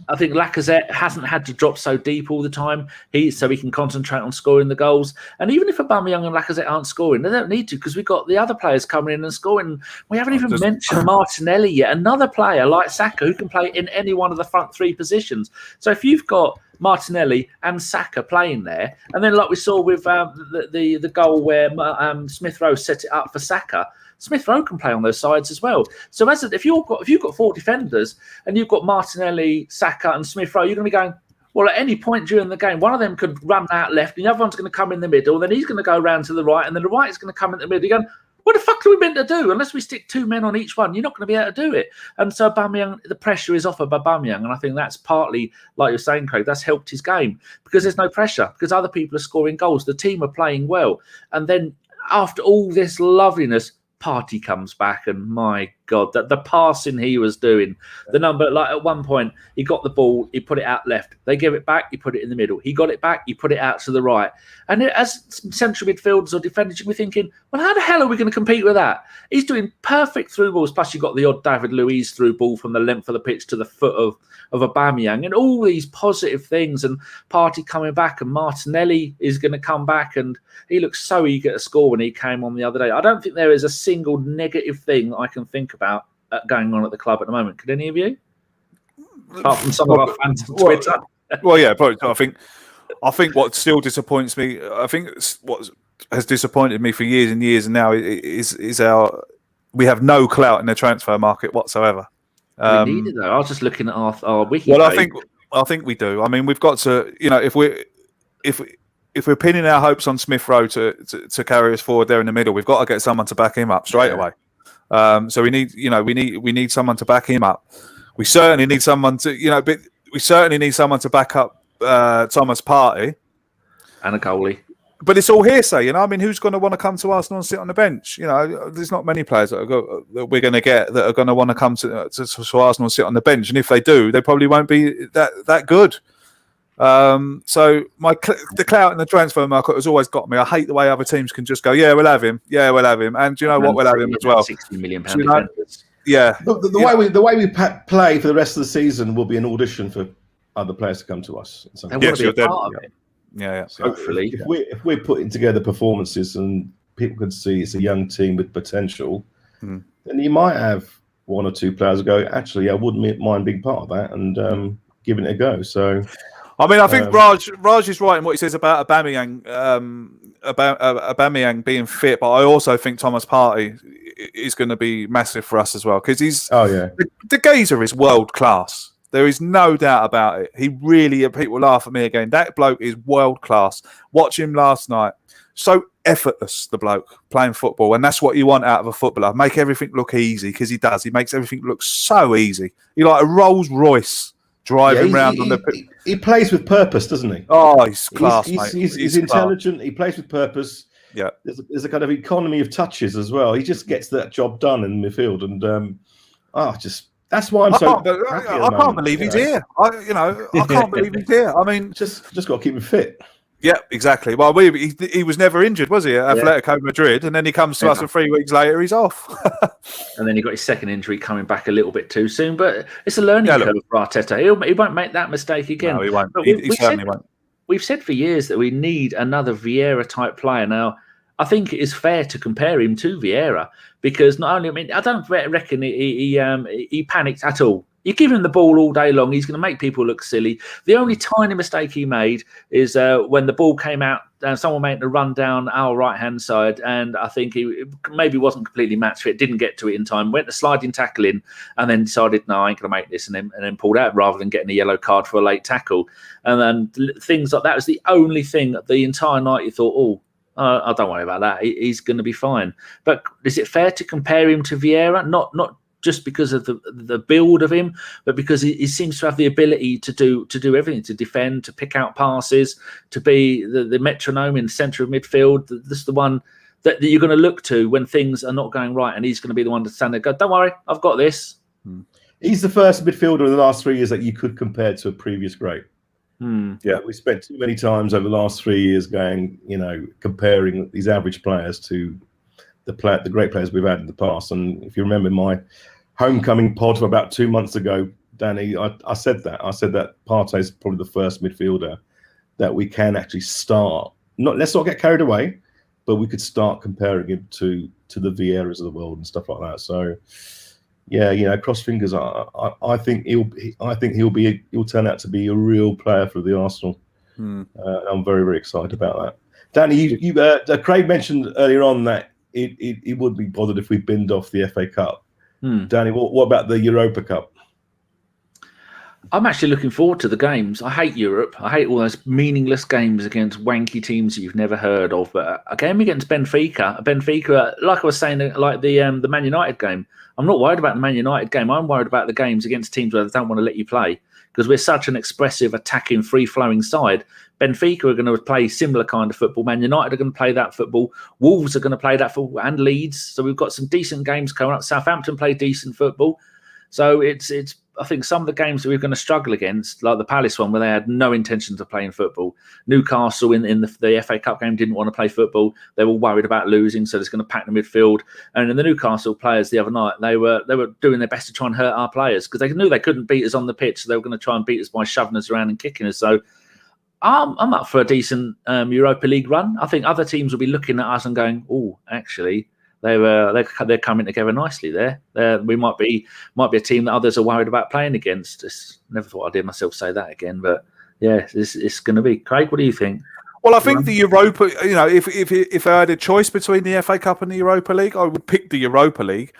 I think Lacazette hasn't had to drop so deep all the time, so he can concentrate on scoring the goals. And even if Aubameyang and Lacazette aren't scoring, they don't need to, because we've got the other players coming in and scoring. We haven't even mentioned Martinelli yet, another player like Saka who can play in any one of the front 3 positions. So if you've got Martinelli and Saka playing there, and then like we saw with the goal where Smith Rowe set it up for Saka, Smith Rowe can play on those sides as well. So if you've got 4 defenders and you've got Martinelli, Saka, and Smith Rowe, you're going to be going, well, at any point during the game, one of them could run out left, and the other one's going to come in the middle, and then he's going to go around to the right, and then the right is going to come in the middle. You're going, what the fuck are we meant to do? Unless we stick 2 men on each one, you're not going to be able to do it. And so Aubameyang, the pressure is off of Aubameyang, and I think that's partly, like you're saying, Craig, that's helped his game, because there's no pressure, because other people are scoring goals. The team are playing well. And then after all this loveliness, Partey comes back, and my God, the passing he was doing, the number, like at one point, he got the ball, he put it out left. They gave it back, he put it in the middle. He got it back, he put it out to the right. And as central midfielders or defenders, you'll be thinking, well, how the hell are we going to compete with that? He's doing perfect through balls. Plus, you've got the odd David Luiz through ball from the length of the pitch to the foot of Aubameyang, and all these positive things, and Partey coming back, and Martinelli is going to come back, and he looks so eager to score when he came on the other day. I don't think there is a single negative thing I can think about going on at the club at the moment. Could any of you? Apart from some of our fans on Twitter. Well, yeah, probably. I think what still disappoints me, I think what has disappointed me for years and years, and now is we have no clout in the transfer market whatsoever. We need it though. I was just looking at our wiki. Well, I think we do. I mean, we've got to, if we're pinning our hopes on Smith Rowe to carry us forward there in the middle, we've got to get someone to back him up straight away. So we need someone to back him up. We certainly need someone to back up Thomas Partey and a goalie. But it's all hearsay, I mean, who's going to want to come to Arsenal and sit on the bench? There's not many players that we're going to get that are going to want to come to Arsenal and sit on the bench. And if they do, they probably won't be that good. So the clout in the transfer market has always got me. I hate the way other teams can just go, yeah, we'll have him. Yeah, we'll have him. And do you know what? We'll have him as well. £60 million defenders. Yeah. The way we play for the rest of the season will be an audition for other players to come to us. They want to be a part of it. Yeah. So hopefully, if we're putting together performances and people can see it's a young team with potential, then you might have one or two players go, actually, I wouldn't mind being part of that and giving it a go. So, I mean, I think Raj is right in what he says about Aubameyang, Aubameyang being fit, but I also think Thomas Partey is going to be massive for us as well because the geezer is world class. There is no doubt about it. He really, people laugh at me again. That bloke is world class. Watch him last night. So effortless, the bloke, playing football. And that's what you want out of a footballer. Make everything look easy, because he does. He makes everything look so easy. He's like a Rolls Royce driving around on the pitch. He plays with purpose, doesn't he? Oh, he's class, mate. He's intelligent. He plays with purpose. Yeah. There's a kind of economy of touches as well. He just gets that job done in midfield. And, that's why I'm so happy. I can't believe he's here. I can't believe he's here. I mean, just got to keep him fit. Yeah, exactly. Well, he was never injured, was he, at Atletico Madrid? And then he comes to us, and 3 weeks later, he's off. And then he got his second injury coming back a little bit too soon. But it's a learning curve for Arteta. He won't make that mistake again. No, he won't. He certainly won't. We've said for years that we need another Vieira-type player. Now, I think it is fair to compare him to Vieira because not only, I mean, I don't reckon he panicked at all. You give him the ball all day long, he's going to make people look silly. The only tiny mistake he made is when the ball came out, someone made a run down our right-hand side, and I think he maybe wasn't completely matched fit, didn't get to it in time, went to sliding tackle in, and then decided, no, I ain't going to make this, and then pulled out rather than getting a yellow card for a late tackle. And then things like that was the only thing the entire night you thought, I don't worry about that. He's going to be fine. But is it fair to compare him to Vieira? Not just because of the build of him, but because he seems to have the ability to do everything, to defend, to pick out passes, to be the metronome in the centre of midfield. This is the one that you're going to look to when things are not going right, and he's going to be the one to stand there and go, don't worry, I've got this. He's the first midfielder in the last 3 years that you could compare to a previous great. Yeah, we spent too many times over the last 3 years going, comparing these average players to the great players we've had in the past. And if you remember my homecoming pod from about 2 months ago, Danny, I said that. I said that Partey is probably the first midfielder that we can actually start. Let's not get carried away, but we could start comparing him to the Vieiras of the world and stuff like that. So, yeah, cross fingers. I think he'll turn out to be a real player for the Arsenal. I'm very, very excited about that. Danny, Craig mentioned earlier on that he wouldn't be bothered if we binned off the FA Cup. Danny, what about the Europa Cup? I'm actually looking forward to the games. I hate Europe. I hate all those meaningless games against wanky teams that you've never heard of. But a game against Benfica, like I was saying, like the Man United game, I'm not worried about the Man United game. I'm worried about the games against teams where they don't want to let you play because we're such an expressive, attacking, free-flowing side. Benfica are going to play similar kind of football. Man United are going to play that football. Wolves are going to play that football, and Leeds. So we've got some decent games coming up. Southampton play decent football. So it's. I think some of the games that we're going to struggle against, like the Palace one, where they had no intention of playing football. Newcastle in the FA Cup game didn't want to play football. They were worried about losing, so they're going to pack the midfield. And in the Newcastle players the other night, they were doing their best to try and hurt our players because they knew they couldn't beat us on the pitch, so they were going to try and beat us by shoving us around and kicking us. So I'm up for a decent Europa League run. I think other teams will be looking at us and going, "Oh, actually." They're coming together nicely there. We might be a team that others are worried about playing against. Never thought I'd hear myself say that again, but yeah, it's going to be. Craig, what do you think? Well, I think the Europa. If I had a choice between the FA Cup and the Europa League, I would pick the Europa League,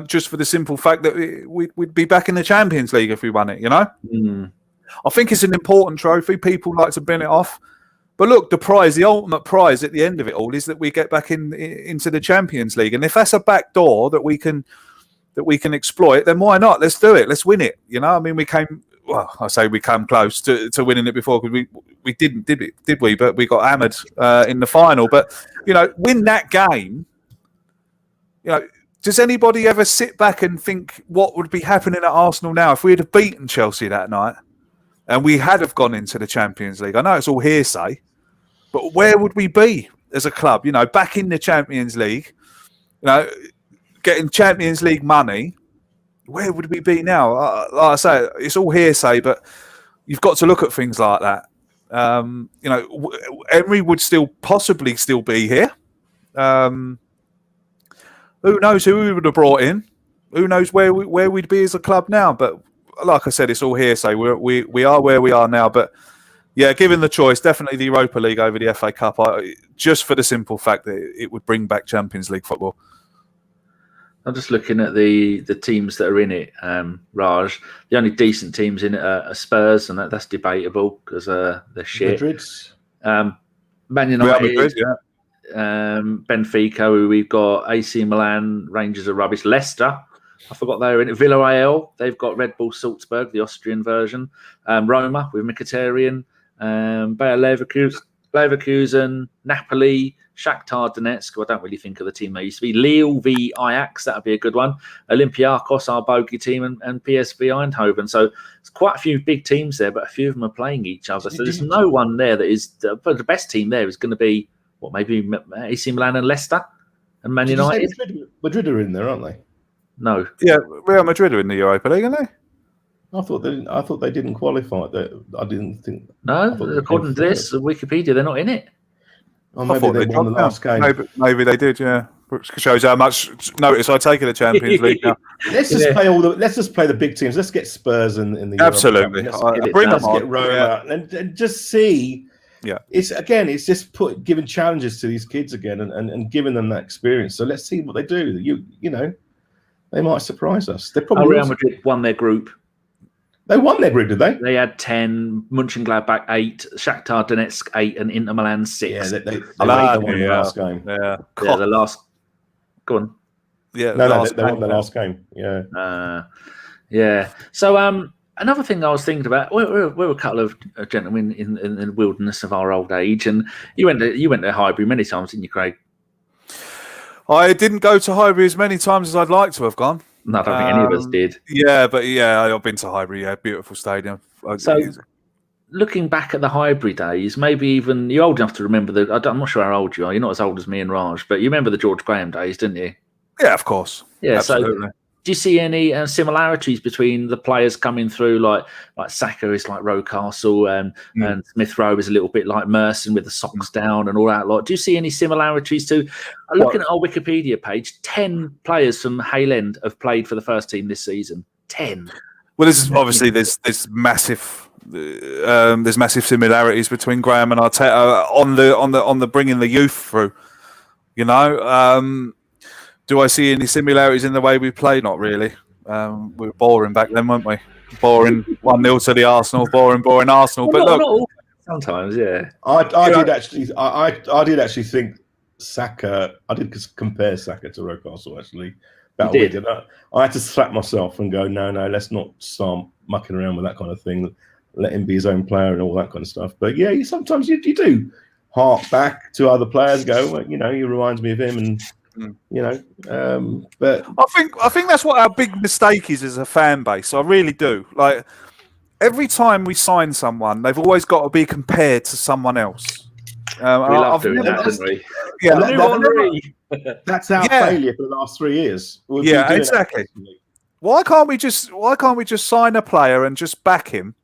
just for the simple fact that we'd be back in the Champions League if we won it. I think it's an important trophy. People like to bin it off. But look, the ultimate prize at the end of it all is that we get back into the Champions League. And if that's a back door that we can exploit, then why not? Let's do it. Let's win it. I mean, we came close to winning it before because we didn't, did we? But we got hammered in the final. But, win that game, does anybody ever sit back and think what would be happening at Arsenal now if we had beaten Chelsea that night? And we had have gone into the Champions League. I know it's all hearsay, but where would we be as a club? Back in the Champions League, getting Champions League money. Where would we be now? Like I say, it's all hearsay, but you've got to look at things like that. Emery would possibly still be here. Who knows who we would have brought in? who knows where we'd be as a club now? But like I said, it's all hearsay. We are where we are now. But yeah, given the choice, definitely the Europa League over the FA Cup. Just for the simple fact that it would bring back Champions League football. I'm just looking at the teams that are in it, Raj. The only decent teams in it are Spurs, and that's debatable because they're shit. Madrid's. Man United, Benfica, who we've got, AC Milan, Rangers are rubbish. Leicester, I forgot they were in it. Villarreal, they've got Red Bull Salzburg, the Austrian version. Roma with Mkhitaryan, Bayer Leverkusen, Napoli, Shakhtar Donetsk, who I don't really think of the team they used to be. Lille v Ajax, that would be a good one. Olympiacos, our bogey team, and PSV Eindhoven. So there's quite a few big teams there, but a few of them are playing each other. So there's no one there that is... But the best team there is going to be, maybe AC Milan and Leicester and Man United? Madrid are in there, aren't they? No. Yeah, Real Madrid are in the Europa League, aren't they? I thought they didn't qualify. I didn't think... No, according to this, Wikipedia, they're not in it. Or maybe they won the last game. Maybe they did, yeah. Which shows how much notice I take in the Champions League now. Let's just play the big teams. Let's get Spurs in the absolutely. Let's get Roma and just see. Yeah, it's just giving challenges to these kids again and giving them that experience. So let's see what they do. You know, they might surprise us. They probably Real Madrid won their group. They won their group, did they? They had 10, Mönchengladbach 8, Shakhtar Donetsk 8, and Inter Milan 6. Yeah, they won the last game. Yeah, the last. Go on. Yeah, they won the last game. Yeah. Yeah. So another thing I was thinking about, we're a couple of gentlemen in the wilderness of our old age, and you went to Highbury many times, didn't you, Craig? I didn't go to Highbury as many times as I'd like to have gone. No, I don't think any of us did. Yeah, but I've been to Highbury. Yeah, beautiful stadium. So, looking back at the Highbury days, maybe even you're old enough to remember I'm not sure how old you are. You're not as old as me and Raj, but you remember the George Graham days, didn't you? Yeah, of course. Yeah, absolutely. So do you see any similarities between the players coming through, like Saka is like Rocastle and Smith Rowe is a little bit like Merson with the socks down and all that lot? Do you see any similarities to looking at our Wikipedia page? 10 players from Hale End have played for the first team this season. 10. Well, this is obviously there's massive similarities between Graham and Arteta on the bringing the youth through. You know. Do I see any similarities in the way we play? Not really. We were boring back then, weren't we? Boring 1-0 to the Arsenal. Boring Arsenal. But look, sometimes, yeah. I did actually think Saka. I did compare Saka to Rocastle actually. I had to slap myself and go, no, let's not start mucking around with that kind of thing. Let him be his own player and all that kind of stuff. But yeah, sometimes you do hark back to other players. Go, well, you know, he reminds me of him and. You know, but I think that's what our big mistake is as a fan base. I really do. Like every time we sign someone, they've always got to be compared to someone else. We love doing that, didn't we? Yeah, that's our failure for the last 3 years. Yeah, exactly. Why can't we just sign a player and just back him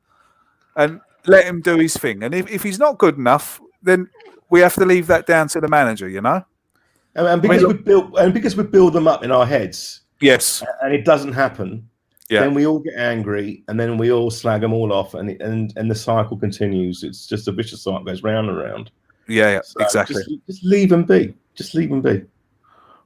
and let him do his thing? And if he's not good enough, then we have to leave that down to the manager. You know. And because we build them up in our heads, yes, and it doesn't happen, then we all get angry, and then we all slag them all off, and the cycle continues. It's just a vicious cycle, goes round and round. Yeah, so exactly. Just leave them be. Just leave them be.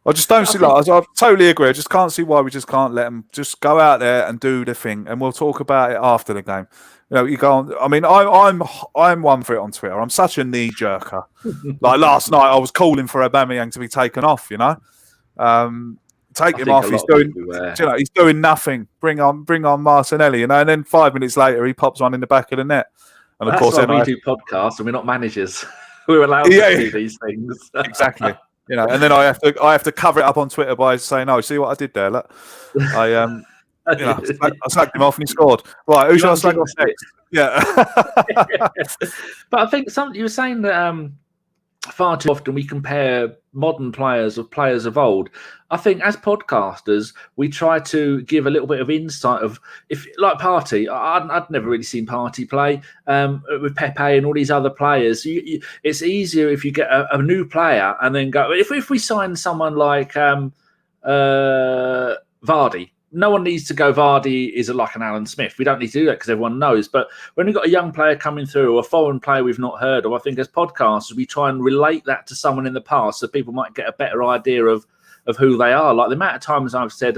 I just don't see. I totally agree. I just can't see why we just can't let them just go out there and do the thing, and we'll talk about it after the game. You know, you can't. I mean, I'm one for it on Twitter. I'm such a knee jerker. Like last night, I was calling for Aubameyang to be taken off. You know, take him off. He's doing nothing. Bring on Martinelli. You know, and then 5 minutes later, he pops one in the back of the net. And of course, we do podcasts, and we're not managers. We're allowed to do these things. Exactly. You know, and then I have to cover it up on Twitter by saying, "Oh, see what I did there? Look, I slagged him off and he scored." Right, who shall I slag off next? Yeah. But I think you were saying that far too often we compare modern players with players of old. I think as podcasters, we try to give a little bit of insight of like Partey. I'd never really seen Partey play with Pepe and all these other players. It's easier if you get a new player and then go. If we sign someone like Vardy, no one needs to go Vardy is like an Alan Smith. We don't need to do that because everyone knows. But when we've got a young player coming through or a foreign player we've not heard of, I think as podcasters, we try and relate that to someone in the past so people might get a better idea of who they are. Like the amount of times I've said,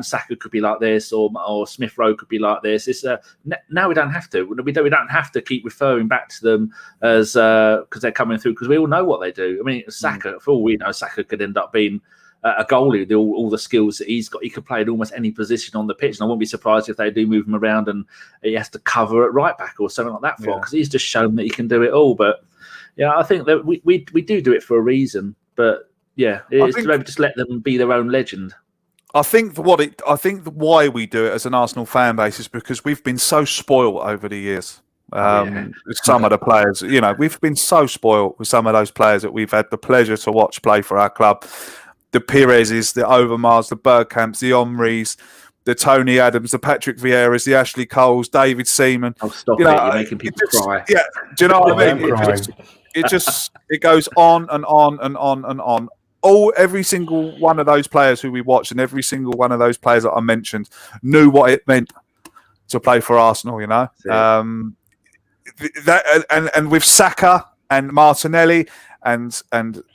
Saka could be like this or Smith Rowe could be like this. It's now we don't have to. We don't have to keep referring back to them as because they're coming through because we all know what they do. I mean, Saka, for all we know, Saka could end up being a goalie with all the skills that he's got. He could play in almost any position on the pitch, and I wouldn't be surprised if they do move him around and he has to cover at right back or something like that for because he's just shown that he can do it all. But yeah, I think that we do it for a reason. But yeah, it's to maybe just let them be their own legend. I think why we do it as an Arsenal fan base is because we've been so spoiled over the years. Some of the players, we've been so spoiled with some of those players that we've had the pleasure to watch play for our club. The Perez's, the Overmars, the Bergkamps, the Omris, the Tony Adams, the Patrick Vieiras, the Ashley Coles, David Seaman. Oh, stop it! You're making people cry. Yeah, do you know what I mean? It goes on and on and on and on. Every single one of those players who we watched and every single one of those players that I mentioned knew what it meant to play for Arsenal, and with Saka and Martinelli and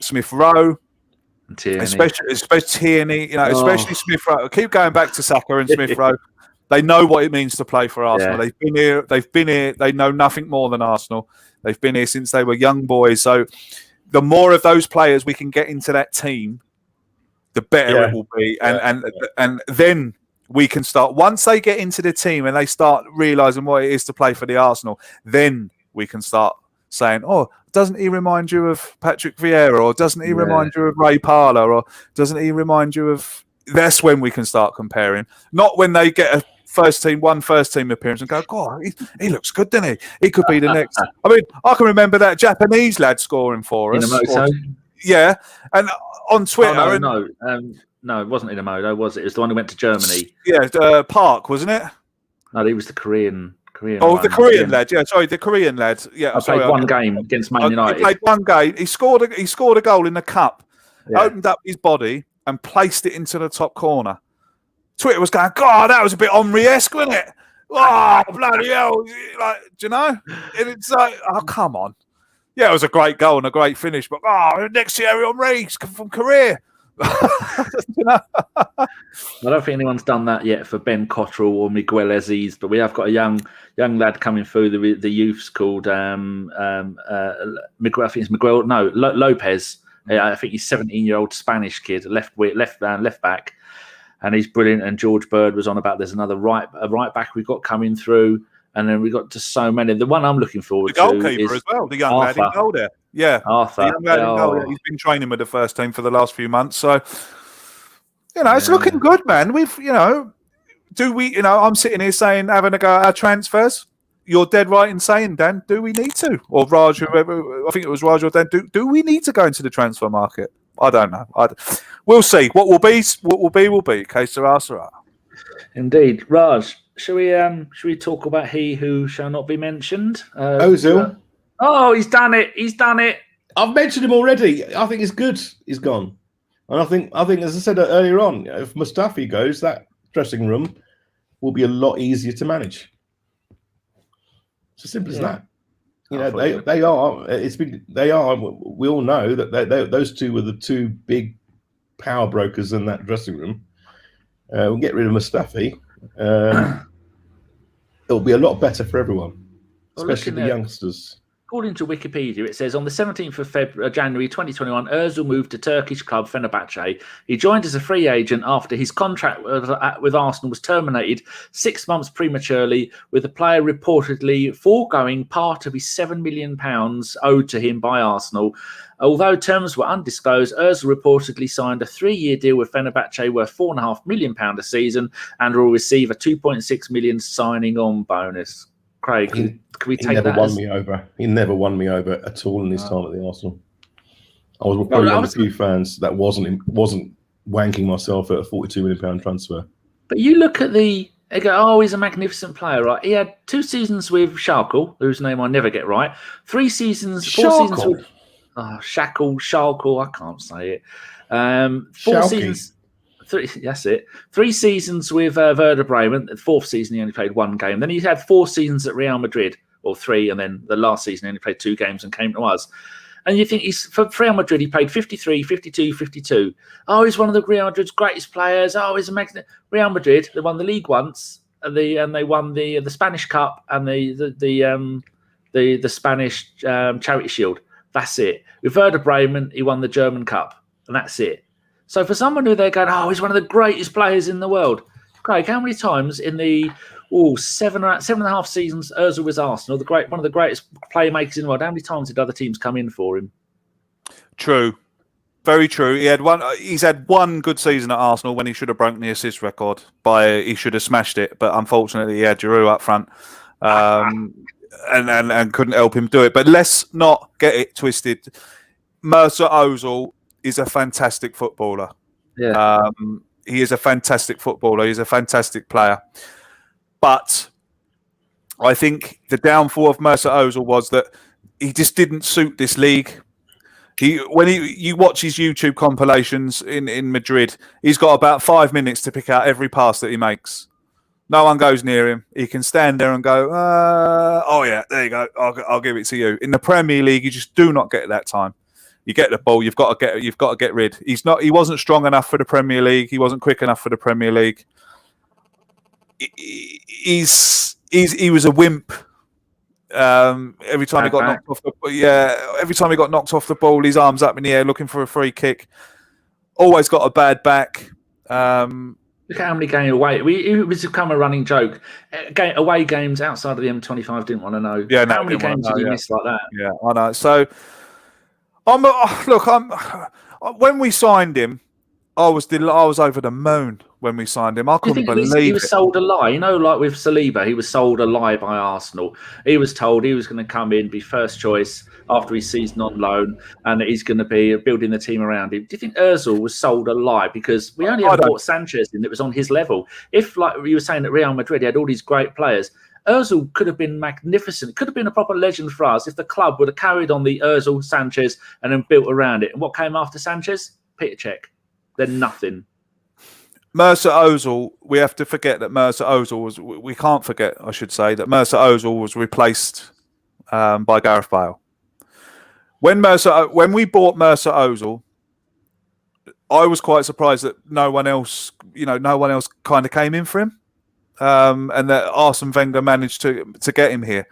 Smith Rowe, especially Tierney, especially Smith Rowe. I keep going back to Saka and Smith Rowe. They know what it means to play for Arsenal. Yeah. They've been here. They know nothing more than Arsenal. They've been here since they were young boys. So the more of those players we can get into that team, the better it will be. And then we can start, once they get into the team and they start realising what it is to play for the Arsenal, then we can start saying, oh, doesn't he remind you of Patrick Vieira? Or doesn't he remind you of Ray Parlour? Or doesn't he remind you of... That's when we can start comparing. Not when they get a first team appearance and go, God, he looks good, doesn't he? He could be the next. I mean, I can remember that Japanese lad scoring for us. Yeah, and on Twitter. No, it wasn't Inamoto, was it? It was the one who went to Germany. Yeah, Park, wasn't it? No, he was the Korean. Oh, the Korean lad. Yeah, sorry, the Korean lad. Yeah, I played one game against Man United. He played one game. He scored a goal in the cup. Yeah. Opened up his body and placed it into the top corner. Twitter was going, God, that was a bit Omri-esque, wasn't it? Oh, bloody hell. Like, do you know? And it's like, oh, come on. Yeah, it was a great goal and a great finish, but next year, Omri from Korea. You know? I don't think anyone's done that yet for Ben Cottrell or Miguel Azeez, but we have got a young lad coming through the youths called Miguel. I think it's Miguel. No, Lopez. I think he's 17-year-old Spanish kid, left back. And he's brilliant. And George Bird was on about there's another right back we've got coming through. And then we got just so many. The one I'm looking forward to is the goalkeeper as well, the young lad in goal there. Yeah, Arthur. The young lad in goal there. He's been training with the first team for the last few months. So, it's looking good, man. I'm sitting here saying, having a go at our transfers. You're dead right in saying, Dan, do we need to? Or Raj, whoever, I think it was Raj or Dan, do we need to go into the transfer market? I don't know. We'll see. What will be. Que sera, sera. Indeed. Raj, should we talk about he who shall not be mentioned? Ozil. Oh, he's done it. I've mentioned him already. I think it's good. He's gone. And I think, as I said earlier on, if Mustafi goes, that dressing room will be a lot easier to manage. It's as simple as that. They are. They are. We all know that those two were the two big power brokers in that dressing room. We'll get rid of Mustafi. It'll be a lot better for everyone, especially the youngsters. According to Wikipedia, it says on the 17th of January 2021, Ozil moved to Turkish club Fenerbahce. He joined as a free agent after his contract with Arsenal was terminated 6 months prematurely, with the player reportedly foregoing part of his £7 million owed to him by Arsenal. Although terms were undisclosed, Ozil reportedly signed a 3-year deal with Fenerbahce worth £4.5 million a season and will receive a £2.6 million signing on bonus. Craig, can we take that? He never won me over at all in his time at the Arsenal. I was probably one of the few fans that wasn't wanking myself at a £42 million transfer. But you look at he's a magnificent player, right? He had 2 seasons with Schalke, whose name I never get right. 4 seasons with Schalke, I can't say it. 4 seasons. That's it. 3 seasons with Werder Bremen. The 4th season, he only played 1 game. Then he had 4 seasons at Real Madrid, or 3, and then the last season he only played 2 games and came to us. And you think for Real Madrid, he played 53, 52, 52. Oh, he's one of the Real Madrid's greatest players. Oh, he's amazing. Real Madrid, they won the league once, and they won the Spanish Cup and the Spanish Charity Shield. That's it. With Werder Bremen, he won the German Cup, and that's it. So for someone who they're going, oh, he's one of the greatest players in the world. Craig, how many times in the 7.5 seasons Ozil was Arsenal, one of the greatest playmakers in the world, how many times did other teams come in for him? True. Very true. He's had 1 good season at Arsenal when he should have broken the assist record. He should have smashed it, but unfortunately he had Giroud up front. And couldn't help him do it. But let's not get it twisted. Mesut Ozil is a fantastic footballer. Yeah. He is a fantastic footballer. He's a fantastic player. But I think the downfall of Mesut Ozil was that he just didn't suit this league. You watch his YouTube compilations in Madrid, he's got about 5 minutes to pick out every pass that he makes. No one goes near him. He can stand there and go, oh yeah, there you go. I'll give it to you. In the Premier League, you just do not get that time. You get the ball, you've got to get rid. He wasn't strong enough for the Premier League. He wasn't quick enough for the Premier League. He was a wimp. Every time he got knocked off every time he got knocked off the ball, his arms up in the air looking for a free kick. Always got a bad back. Look at how many games away. It was become a running joke. Away games outside of the M25 didn't want to know. Yeah, how many games did he miss like that? Yeah, I know. So, when we signed him, I was over the moon when we signed him. I couldn't believe it. He was sold a lie. You know, like with Saliba, he was sold a lie by Arsenal. He was told he was going to come in, be first choice after his season on loan, and he's going to be building the team around him. Do you think Ozil was sold a lie? Because we only ever bought Sanchez in that was on his level. If, like you were saying, at Real Madrid, he had all these great players. Ozil could have been magnificent. Could have been a proper legend for us if the club would have carried on the Ozil, Sanchez, and then built around it. And what came after Sanchez? Peter Cech. Then nothing. Mesut Ozil, we have to forget that Mesut Ozil we can't forget, I should say, that Mesut Ozil was replaced by Gareth Bale. When we bought Mesut Ozil, I was quite surprised that no one else kind of came in for him, and that Arsene Wenger managed to get him here.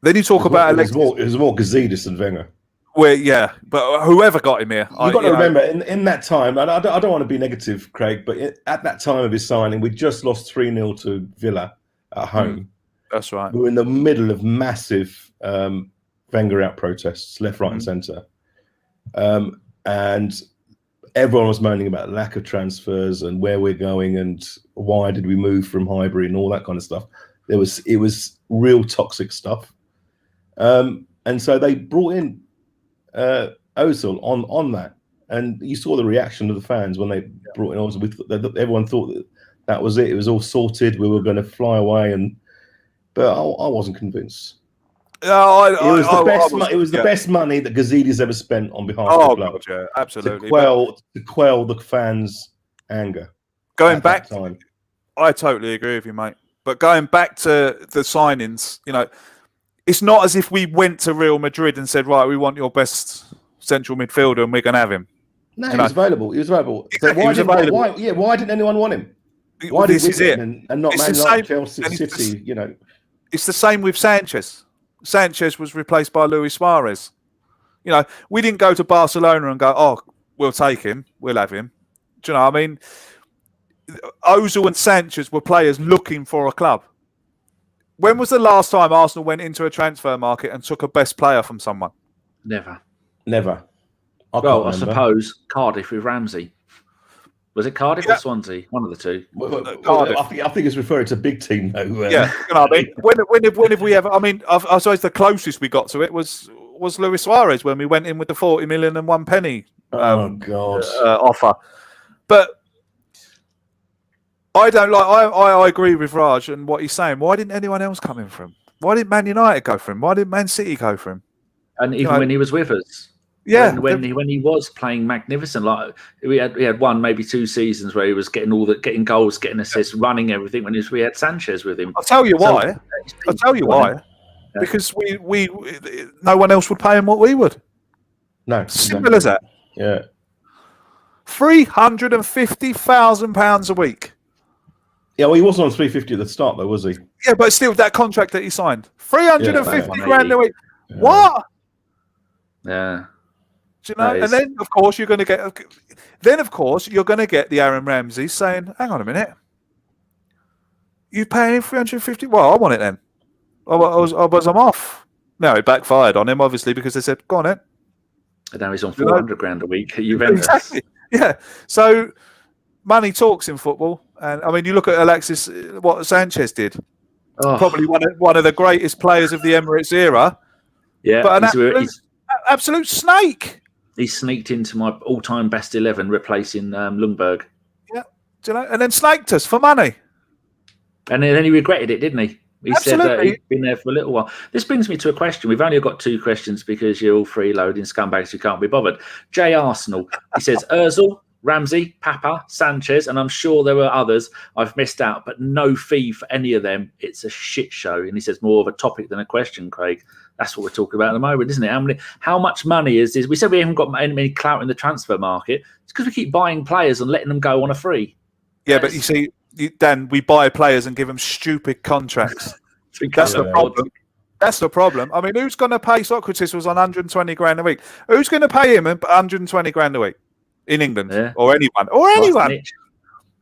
Then you talk about it was more Gazidis than Wenger. Well, yeah, but whoever got him here, you've got to remember in that time, and I don't want to be negative, Craig, but at that time of his signing, we just lost 3-0 to Villa at home. That's right. We were in the middle of massive Wenger out protests, left, right, and centre, and everyone was moaning about lack of transfers and where we're going and why did we move from Highbury and all that kind of stuff. It was real toxic stuff, and so they brought in Ozil on that, and you saw the reaction of the fans when they brought in Ozil. Everyone thought that was it. It was all sorted. We were going to fly away, but I wasn't convinced. It was the best money that Gazidis ever spent on behalf of the club. God, yeah, absolutely. To quell the fans' anger. Going back, I totally agree with you, mate. But going back to the signings, it's not as if we went to Real Madrid and said, right, we want your best central midfielder and we're going to have him. No, he was available. He was available. So why didn't anyone want him? Why did we get him and not Man United, Chelsea, City? It's the same with Sanchez. Sanchez was replaced by Luis Soares. We didn't go to Barcelona and go, oh, we'll take him. We'll have him. Do you know what I mean? Ozil and Sanchez were players looking for a club. When was the last time Arsenal went into a transfer market and took a best player from someone? Never. I suppose Cardiff with Ramsey. Was it Cardiff or Swansea? One of the two. Cardiff. I think it's referring to a big team, though. Yeah, when have we ever? I mean, I suppose the closest we got to it was Luis Soares when we went in with the 40 million and 1 penny offer. But I don't like. I agree with Raj and what he's saying. Why didn't anyone else come in for him? Why didn't Man United go for him? Why didn't Man City go for him? And even when he was with us, Yeah, when he was playing magnificent, like we had one, maybe 2 seasons where he was getting goals, getting assists, running everything. When we had Sanchez with him, I'll tell you why. Because we no one else would pay him what we would. No, simple as that. Yeah, £350,000 a week. Yeah, well, he wasn't on 350 at the start, though, was he? Yeah, but still, that contract that he signed, 350 grand a week. Yeah. What? Yeah. Do you know? And then, of course, you're going to get. Then, of course, you're going to get the Aaron Ramsey saying, "Hang on a minute, you paying him 350? Well, I want it then. I'm off." No, it backfired on him, obviously, because they said, "Go on it." And now he's on 400 grand a week at Juventus. Exactly. Yeah. So money talks in football, and I mean, you look at Alexis, what Sanchez did. Oh. Probably one of the greatest players of the Emirates era. Yeah, but an absolute snake. He sneaked into my all-time best 11, replacing Ljungberg. Yeah, do you know? And then snaked us for money. And then he regretted it, didn't he? He Absolutely. said that he'd been there for a little while. This brings me to a question. We've only got 2 questions because you're all freeloading scumbags who can't be bothered. Jay Arsenal, he says, Ozil, Ramsey, Papa, Sanchez, and I'm sure there were others I've missed out, but no fee for any of them. It's a shit show. And he says more of a topic than a question, Craig. That's what we're talking about at the moment, isn't it? How much money is this? We said we haven't got any clout in the transfer market. It's because we keep buying players and letting them go on a free. Yeah, but you see, Dan, we buy players and give them stupid contracts. That's the problem. That's the problem. I mean, who's going to pay Socrates was on 120 grand a week? Who's going to pay him 120 grand a week in England or anyone? Or anyone?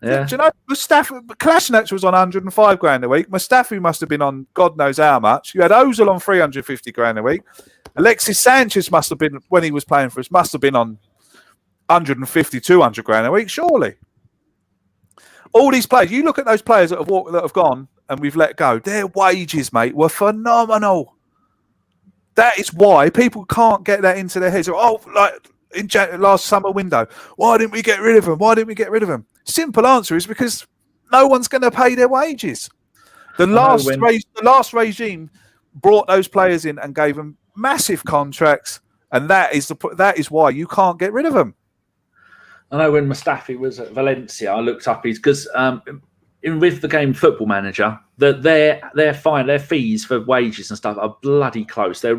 Yeah. Do you know, Mustafi, Kolasinac was on 105 grand a week. Mustafi must have been on God knows how much. You had Ozil on 350 grand a week. Alexis Sanchez must have been, when he was playing for us, must have been on 150, 200 grand a week, surely. All these players, you look at those players that have gone and we've let go, their wages, mate, were phenomenal. That is why people can't get that into their heads. Oh, like in last summer window, why didn't we get rid of them? Why didn't we get rid of them? Simple answer is because no one's going to pay their wages. The last regime brought those players in and gave them massive contracts, and that is why you can't get rid of them. I know when Mustafi was at Valencia, I looked up because with the game Football Manager, that their fees for wages and stuff are bloody close. They're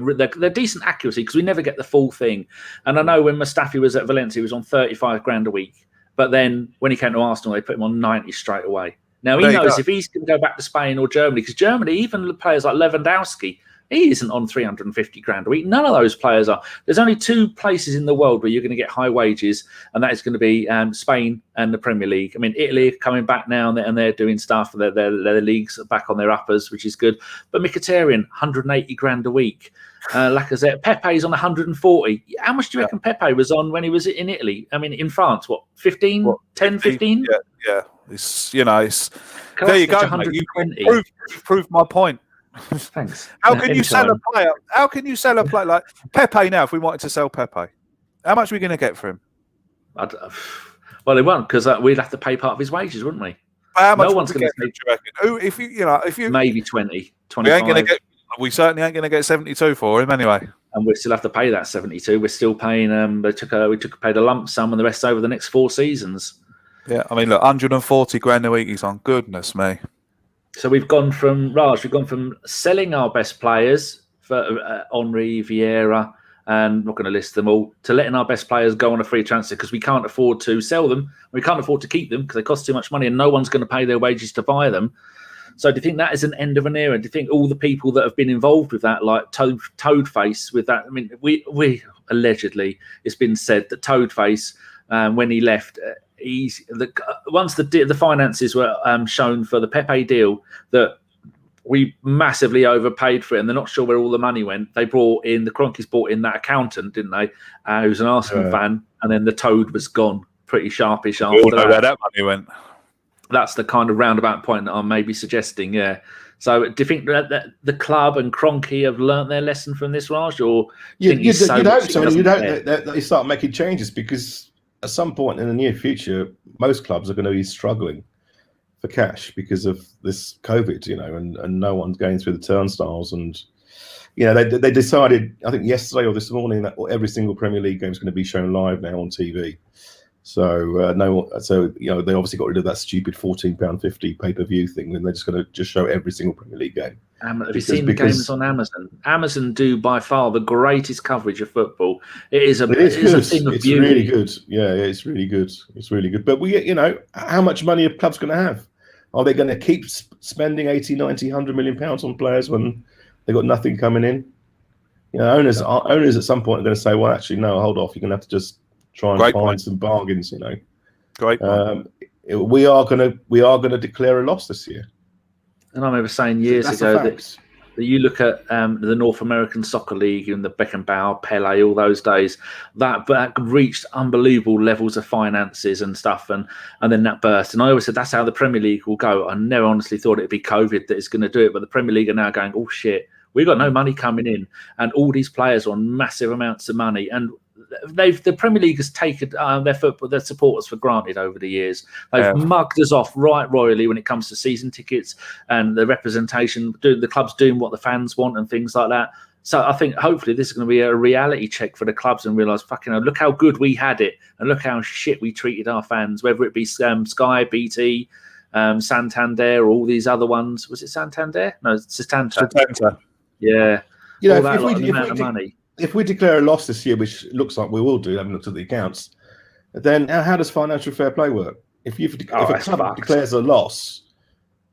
decent accuracy because we never get the full thing. And I know when Mustafi was at Valencia, he was on 35 grand a week. But then when he came to Arsenal, they put him on 90 straight away. Now, he knows if he's going to go back to Spain or Germany, because Germany, even players like Lewandowski, he isn't on 350 grand a week. None of those players are. There's only 2 places in the world where you're going to get high wages, and that is going to be Spain and the Premier League. I mean, Italy are coming back now, and they're doing stuff. Their leagues are back on their uppers, which is good. But Mkhitaryan, 180 grand a week. Lacazette, Pepe's on 140. How much do you reckon Pepe was on when he was in Italy? I mean, in France, what, 15? 10, 15? Yeah. It's there you go, mate. You proved my point. Thanks. How can you sell a player? How can you sell a player like Pepe now? If we wanted to sell Pepe, how much are we going to get for him? Well, they won't, because we'd have to pay part of his wages, wouldn't we? How much no one's going to get? If you maybe 20, 25. We certainly ain't going to get 72 for him anyway. And we still have to pay that 72. We're still paying. We paid a lump sum, and the rest over the next 4 seasons. Yeah, I mean, look, 140 grand a week he's on. Goodness me. So we've gone from selling our best players for Henry, Vieira, and I'm not going to list them all, to letting our best players go on a free transfer because we can't afford to sell them. We can't afford to keep them because they cost too much money, and no one's going to pay their wages to buy them. So do you think that is an end of an era? Do you think all the people that have been involved with that, like Toadface, with that? I mean, we allegedly, it's been said that Toadface, when he left, once the finances were shown for the Pepe deal, that we massively overpaid for it, and they're not sure where all the money went. The Kroenkes brought in that accountant, didn't they? Who's an Arsenal fan, and then the Toad was gone pretty sharpish after we all know where that money went. That's the kind of roundabout point that I'm maybe suggesting, yeah. So do you think that the club and Kroenke have learnt their lesson from this, Raj? Or you'd hope so. You'd hope that they start making changes, because at some point in the near future, most clubs are going to be struggling for cash because of this COVID, and no one's going through the turnstiles. And they decided, I think yesterday or this morning, that every single Premier League game is going to be shown live now on TV. So they obviously got rid of that stupid £14.50 pay-per-view thing, and they're just going to show every single Premier League game. Have you seen the games on Amazon? Amazon do by far the greatest coverage of football. It is a thing of beauty. It's really good. Yeah, it's really good. It's really good. But how much money are clubs going to have? Are they going to keep spending 80, 90, 100 million pounds on players when they've got nothing coming in? Owners at some point are going to say, well, actually, no, hold off. You're going to have to just try and find some bargains. Great. We are going to declare a loss this year. And I remember saying years ago that you look at the North American Soccer League and the Beckenbauer, Pele, all those days, that reached unbelievable levels of finances and stuff, and then that burst. And I always said that's how the Premier League will go. I never honestly thought it'd be COVID that is going to do it, but the Premier League are now going, oh shit, we've got no money coming in, and all these players are on massive amounts of money, and the Premier League has taken their supporters for granted over the years. They've mugged us off right royally when it comes to season tickets and the representation, the clubs doing what the fans want and things like that. So I think hopefully this is going to be a reality check for the clubs and realise, fucking hell, look how good we had it and look how shit we treated our fans, whether it be Sky, BT, Santander, or all these other ones. Was it Santander? No, it's Santander. Yeah. If we declare a loss this year, which looks like we will do, having looked at the accounts, then how does financial fair play work? If a club declares a loss,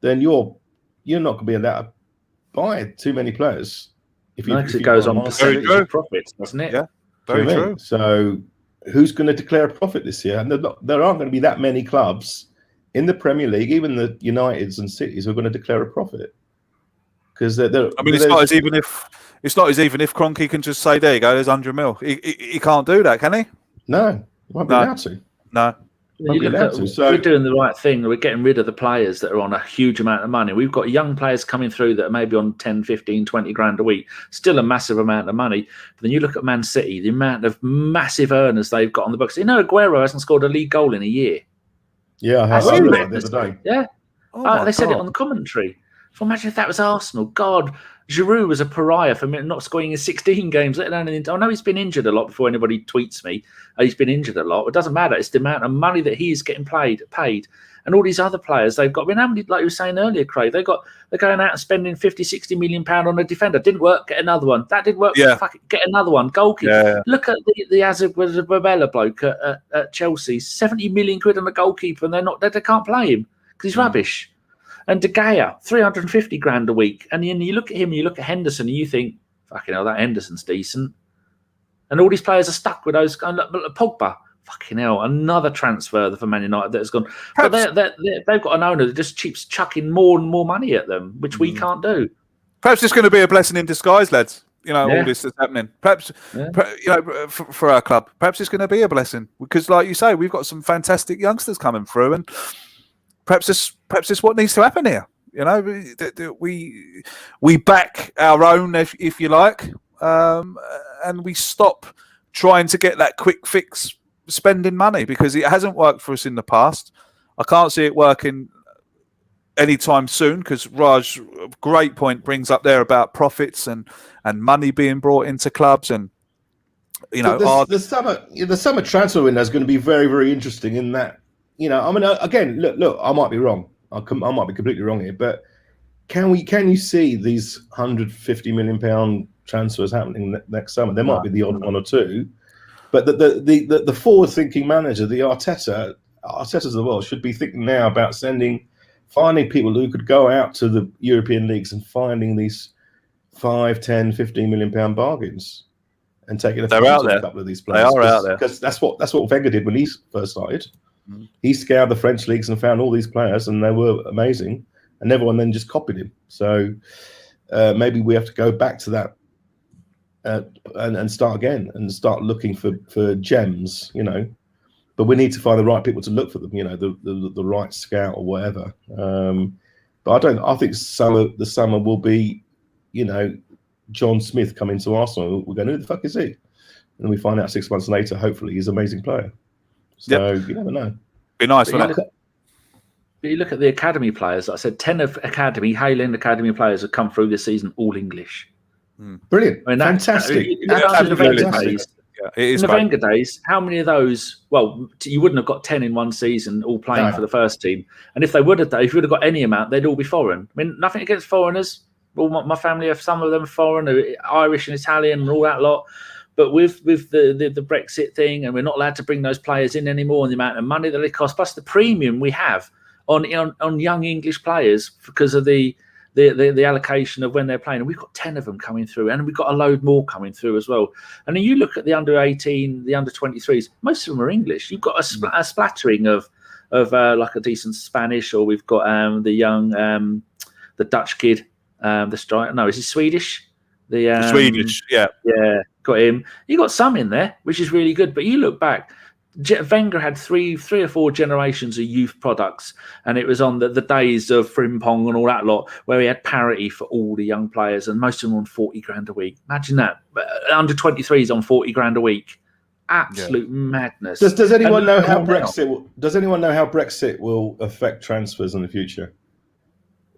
then you're not going to be allowed to buy too many players. If it goes on percentage of profits, doesn't it? Yeah, very true. So who's going to declare a profit this year? And there aren't going to be that many clubs in the Premier League, even the Uniteds and Cities, who are going to declare a profit. Because it's not as even if Kroenke can just say, there you go, there's 100 mil. He can't do that, can he? No, he won't be allowed to. No. We're doing the right thing. We're getting rid of the players that are on a huge amount of money. We've got young players coming through that are maybe on 10, 15, 20 grand a week. Still a massive amount of money. But then you look at Man City, the amount of massive earners they've got on the books. Aguero hasn't scored a league goal in a year. Yeah, I heard that the other day. Yeah. They said it on the commentary. So imagine if that was Arsenal. God, Giroud was a pariah for not scoring in 16 games. I know he's been injured a lot before anybody tweets me. He's been injured a lot. It doesn't matter. It's the amount of money that he is getting paid. And all these other players, they've got, how many, like you were saying earlier, Craig, they're going out and spending 50, 60 million pounds on a defender. Didn't work, get another one. That didn't work, get another one. Goalkeeper. Yeah. Look at the Azeez bloke at Chelsea. 70 million quid on the goalkeeper, and they can't play him because he's rubbish. And De Gea, 350 grand a week. And then you look at him, you look at Henderson, and you think, fucking hell, that Henderson's decent. And all these players are stuck with those. Pogba, fucking hell, another transfer for Man United that has gone. But they've got an owner that just keeps chucking more and more money at them, which we can't do. Perhaps it's going to be a blessing in disguise, lads. All this is happening. Perhaps, for our club, perhaps it's going to be a blessing. Because, like you say, we've got some fantastic youngsters coming through, and perhaps this what needs to happen here. We back our own, if you like, and we stop trying to get that quick fix spending money, because it hasn't worked for us in the past. I can't see it working anytime soon, because Raj, great point, brings up there about profits and money being brought into clubs, and the summer transfer window is going to be very, very interesting in that. Again, look, I might be wrong. I might be completely wrong here, but can you see these £150 million transfers happening next summer? There might be the odd one or two, but the forward-thinking manager, the Artetas of the world, should be thinking now about finding people who could go out to the European leagues and finding these 5, 10, 15 million pound bargains and taking a couple of these players. They are out there, because that's what Wenger did when he first started. He scoured the French leagues and found all these players, and they were amazing, and everyone then just copied him. So maybe we have to go back to that and start again and start looking for gems, But we need to find the right people to look for them, the right scout or whatever. But I think the summer will be, John Smith coming to Arsenal. We're going, who the fuck is he? And then we find out 6 months later, hopefully, he's an amazing player. So you never know. Be nice, wouldn't it? But you look at the academy players. Like I said, 10 of Highland Academy players have come through this season, all English. Brilliant. I mean, Fantastic. In the Wenger days, how many of those? Well, you wouldn't have got 10 in one season all playing for the first team. And if they would have, if you would have got any amount, they'd all be foreign. I mean, nothing against foreigners. All my family, some of them are foreign, Irish and Italian and all that lot. But with the Brexit thing, and we're not allowed to bring those players in anymore, and the amount of money that they cost, plus the premium we have on young English players because of the allocation of when they're playing. And we've got 10 of them coming through, and we've got a load more coming through as well. And then you look at the under-18, the under-23s, most of them are English. You've got a splattering of like a decent Spanish, or we've got the young, the Dutch kid, the striker. No, is he Swedish? The Swedish, yeah, got him. You got some in there, which is really good. But you look back, Wenger had three or four generations of youth products, and it was on the days of Frimpong and all that lot, where he had parity for all the young players, and most of them on 40 grand a week. Imagine that. Under 23s on 40 grand a week. Absolute madness. Does anyone know how Brexit? Does anyone know how Brexit will affect transfers in the future?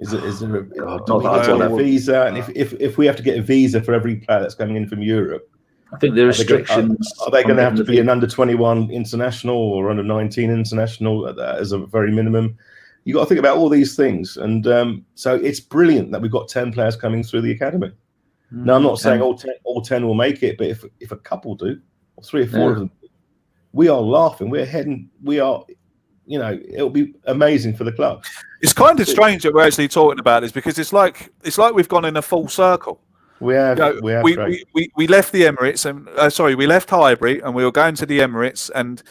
Is there a visa? And if we have to get a visa for every player that's coming in from Europe, I think the restrictions are they going to have to be an under 21 international or under 19 international as a very minimum? You got to think about all these things, and so it's brilliant that we've got 10 players coming through the academy. Now, I'm not saying all 10 will make it, but if a couple do, or 3 or 4 of them, we are laughing. We're heading. We are. It'll be amazing for the club. It's kind of strange that we're actually talking about this, because it's like we've gone in a full circle. We have. We left the Emirates and we left Highbury, and we were going to the Emirates, and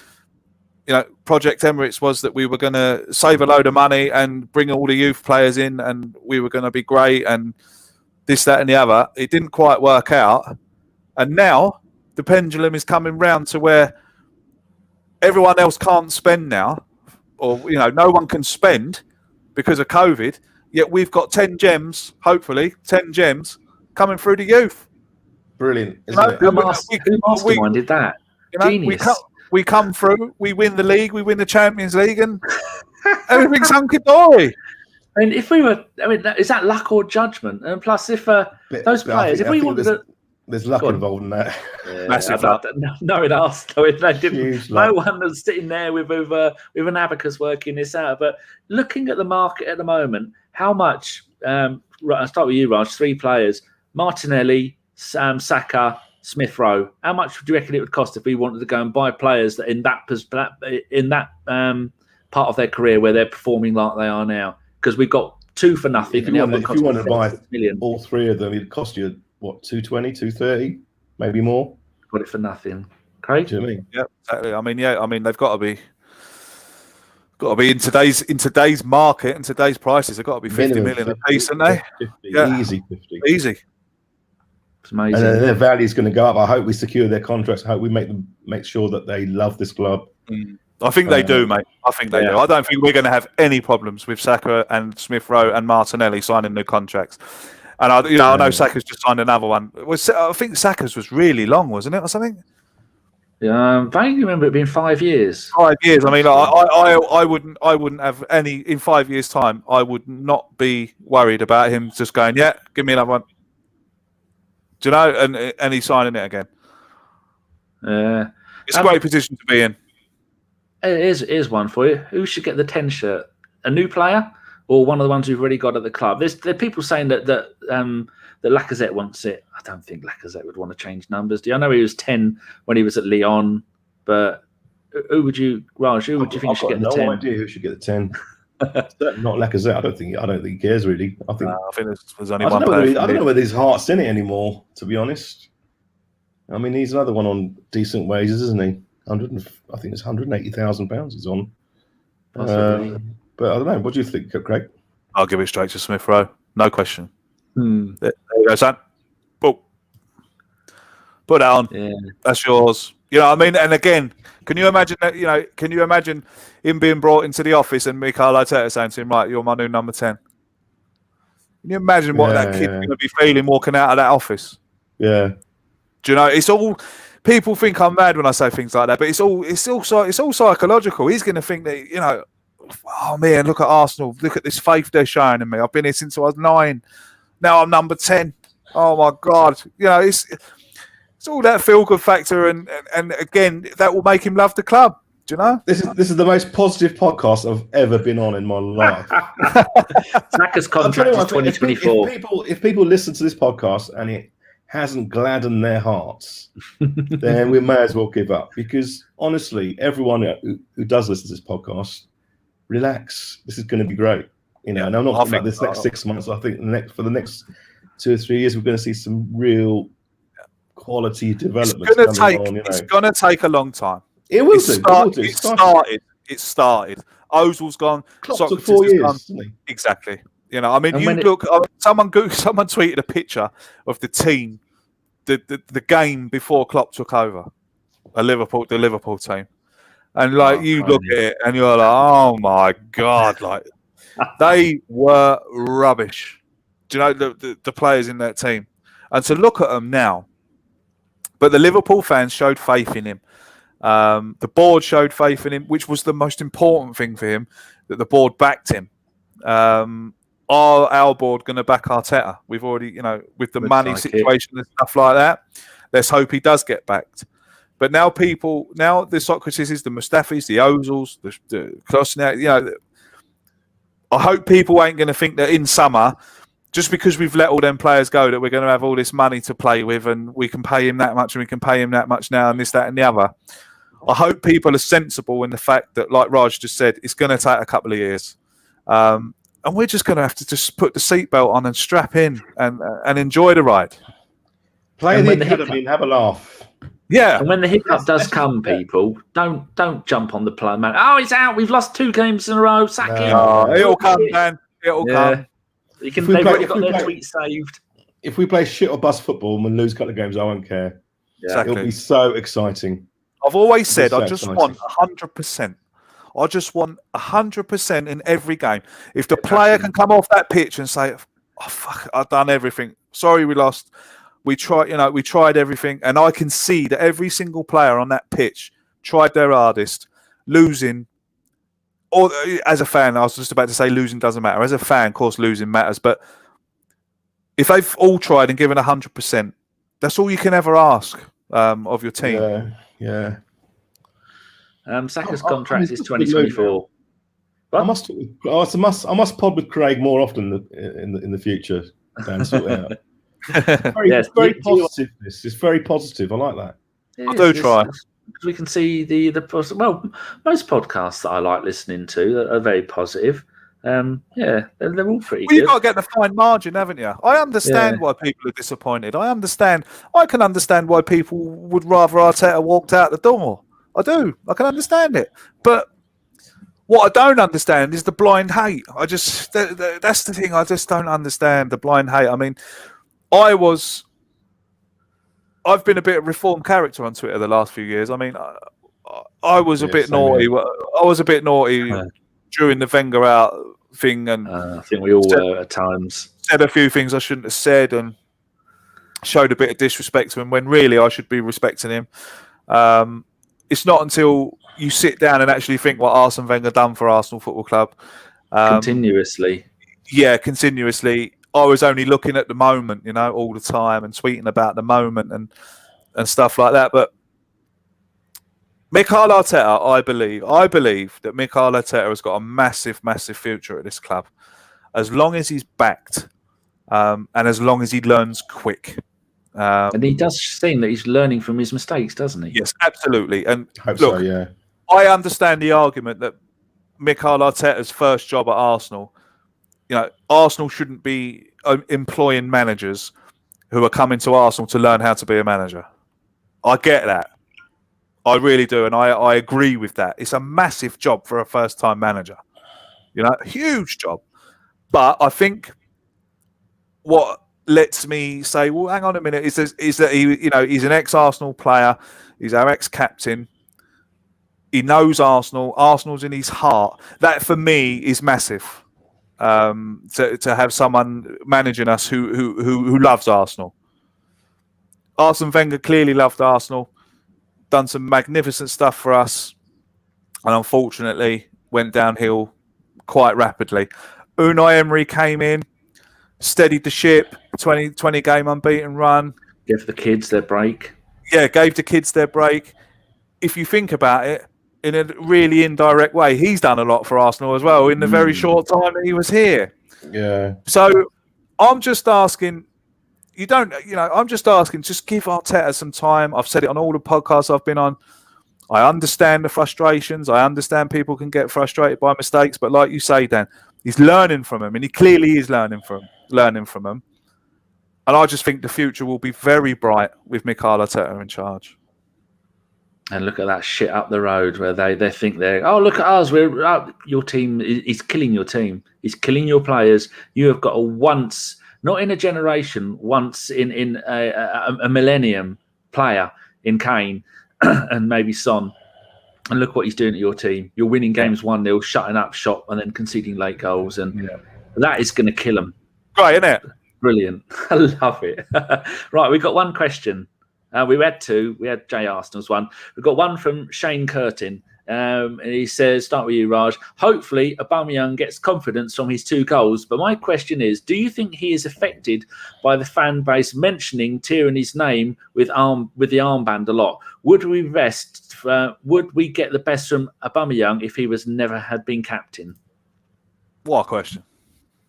Project Emirates was that we were going to save a load of money and bring all the youth players in, and we were going to be great, and this, that, and the other. It didn't quite work out, and now the pendulum is coming round to where everyone else can't spend now. Or no one can spend because of COVID. Yet we've got 10 gems, hopefully 10 gems coming through the youth. Brilliant! Who masterminded that? Genius. We come through. We win the league. We win the Champions League, and everything's hunky dory. I mean, is that luck or judgment? And plus, if those players, if we wanted to. There's luck involved in that. Massive luck. No, it asked. They didn't. No one was sitting there with an abacus working this out. But looking at the market at the moment, how much? I'll start with you, Raj. 3 players: Martinelli, Saka, Smith Rowe. How much do you reckon it would cost if we wanted to go and buy players that in that part of their career where they're performing like they are now? Because we've got 2 for nothing. If you want to buy all 3 of them, it'd cost you. What, 220, 230, maybe more? Got it for nothing. Craig? Do you know what I mean? Yeah, exactly. I mean, they've got to be in today's market and today's prices. They've got to be 50 million a piece, haven't they? 50, yeah. Easy 50. Easy. It's amazing. And their value is going to go up. I hope we secure their contracts. I hope we make sure that they love this club. I think they do, mate. I think they do. I don't think we're going to have any problems with Saka and Smith Rowe and Martinelli signing new contracts. And I know Saka's just signed another one. I think Saka's was really long, wasn't it, or something? Yeah, I vaguely remember it being 5 years. 5 years. I mean, I wouldn't have any in 5 years' time. I would not be worried about him just going, yeah, give me another one. Do you know? And he's signing it again. It's a great position to be in. It is one for you. Who should get the 10 shirt? A new player? Or one of the ones we've already got at the club. There are people saying that Lacazette wants it. I don't think Lacazette would want to change numbers. I know he was 10 when he was at Lyon, but who would you, Raj? Who would you think should get the 10? I've got no idea who should get the 10. Certainly not Lacazette. I don't think he cares really. I think there's only one player. I don't know whether his heart's in it anymore. To be honest, I mean he's another one on decent wages, isn't he? I think it's £180,000 he's on. But I don't know. What do you think, Craig? I'll give it straight to Smith Rowe. No question. There you go, son. Boom. Put that on. Yeah. That's yours. You know what I mean? And again, can you imagine that? Can you imagine him being brought into the office and Mikel Arteta saying to him, "Right, you're my new number 10." Can you imagine what that kid's going to be feeling walking out of that office? Yeah. Do you know? It's all. People think I'm mad when I say things like that, but it's all psychological. He's going to think that oh man, look at Arsenal. Look at this faith they're showing in me. I've been here since I was 9. Now I'm number 10. Oh my God! It's all that feel-good factor, and again, that will make him love the club. Do you know? This is the most positive podcast I've ever been on in my life. Saka's contract is 2024. If people listen to this podcast and it hasn't gladdened their hearts, then we may as well give up. Because honestly, everyone who does listen to this podcast, relax. This is going to be great. And I'm not talking about this next 6 months. I think for the next 2 or 3 years, we're going to see some real quality developments. It's going to take a long time. It will It started. Ozil's gone. Klopp took 4 years. Gone. Exactly. I mean, someone tweeted a picture of the team, the game before Klopp took over, the Liverpool team, and look at it and you're like, oh my God, like they were rubbish. Do you know the players in that team? And to look at them now, but the Liverpool fans showed faith in him. The board showed faith in him, which was the most important thing for him, that the board backed him. Are our board going to back Arteta? We've already, with the money situation and stuff like that, let's hope he does get backed. But now the Socrates, the Mustafis, the Ozils, the Kloss, I hope people ain't going to think that in summer, just because we've let all them players go, that we're going to have all this money to play with and we can pay him that much and we can pay him that much now and this, that and the other. I hope people are sensible in the fact that, like Raj just said, it's going to take a couple of years. And we're just going to have to just put the seatbelt on and strap in and enjoy the ride. Play the academy and have a laugh. Yeah. And when the hiccup does come, people, don't jump on the plane, man. Oh, it's out. We've lost 2 games in a row. Sack him. It'll come, man. It'll come. They've already got their tweets saved. If we play shit or bust football and lose a couple of games, I won't care. Exactly. It'll be so exciting. I've always said I just want 100%. I just want 100% in every game. If the player can come off that pitch and say, "Oh fuck, I've done everything. Sorry, we lost. We tried everything," and I can see that every single player on that pitch tried their hardest, losing. Or as a fan, I was just about to say losing doesn't matter. As a fan, of course, losing matters. But if they've all tried and given 100%, that's all you can ever ask of your team. Yeah. Saka's contract is 2024. I must pod with Craig more often in the future. Sort it out. Very positive. This is very positive. I like that. I do try. Because we can see the most podcasts that I like listening to are very positive. They're all pretty good. You've got to get the fine margin, haven't you? I understand why people are disappointed. I can understand why people would rather Arteta walked out the door. I do. I can understand it. But what I don't understand is the blind hate. That's the thing. I just don't understand the blind hate. I mean, I've been a bit of reformed character on Twitter the last few years. I mean, I was a bit naughty. I was a bit naughty during the Wenger out thing, and I think we all were at times. Said a few things I shouldn't have said, and showed a bit of disrespect to him when really I should be respecting him. It's not until you sit down and actually think what Arsene Wenger done for Arsenal Football Club continuously. Yeah, continuously. I was only looking at the moment, all the time and tweeting about the moment and stuff like that. But Mikel Arteta, I believe that Mikel Arteta has got a massive, massive future at this club, as long as he's backed and as long as he learns quick. And he does seem that he's learning from his mistakes, doesn't he? Yes, absolutely. And look, I understand the argument that Mikel Arteta's first job at Arsenal, Arsenal shouldn't be employing managers who are coming to Arsenal to learn how to be a manager. I get that. I really do. And I agree with that. It's a massive job for a first-time manager. Huge job. But I think what lets me say, well, hang on a minute, is that he's an ex-Arsenal player. He's our ex-captain. He knows Arsenal. Arsenal's in his heart. That, for me, is massive. To have someone managing us who loves Arsenal. Arsene Wenger clearly loved Arsenal, done some magnificent stuff for us, and unfortunately went downhill quite rapidly. Unai Emery came in, steadied the ship, 20 game unbeaten run. Give the kids their break. Yeah, gave the kids their break. If you think about it, in a really indirect way, he's done a lot for Arsenal as well in the very short time that he was here. Yeah. So I'm just asking, I'm just asking, just give Arteta some time. I've said it on all the podcasts I've been on. I understand the frustrations. I understand people can get frustrated by mistakes, but like you say, Dan, he's learning from them, and he clearly is learning from them. And I just think the future will be very bright with Mikel Arteta in charge. And look at that shit up the road where they think look at us. Your team is killing your team. He's killing your players. You have got a once, not in a generation, once in a millennium player in Kane and maybe Son. And look what he's doing to your team. You're winning games 1-0, shutting up shop, and then conceding late goals. And that is going to kill him. Right, isn't it? Brilliant. I love it. Right, we've got one question. We had two. We had Jay Arsenal's one. We've got one from Shane Curtin. And he says, start with you, Raj. Hopefully, Aubameyang gets confidence from his 2 goals. But my question is, do you think he is affected by the fan base mentioning Tierney's name with the armband a lot? Would we get the best from Aubameyang if he had been captain? What a question.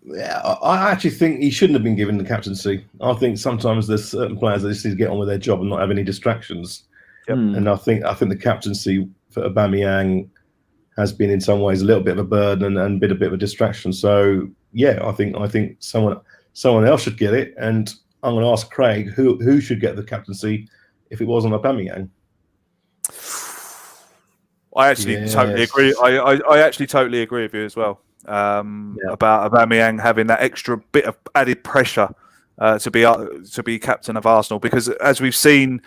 Yeah, I actually think he shouldn't have been given the captaincy. I think sometimes there's certain players that just need to get on with their job and not have any distractions. Yep. And I think the captaincy for Aubameyang has been in some ways a little bit of a burden and a bit of a distraction. So yeah, I think someone else should get it. And I'm going to ask Craig who should get the captaincy if it wasn't Aubameyang. I actually totally agree. I actually totally agree with you as well. About Aubameyang having that extra bit of added pressure to be captain of Arsenal, because as we've seen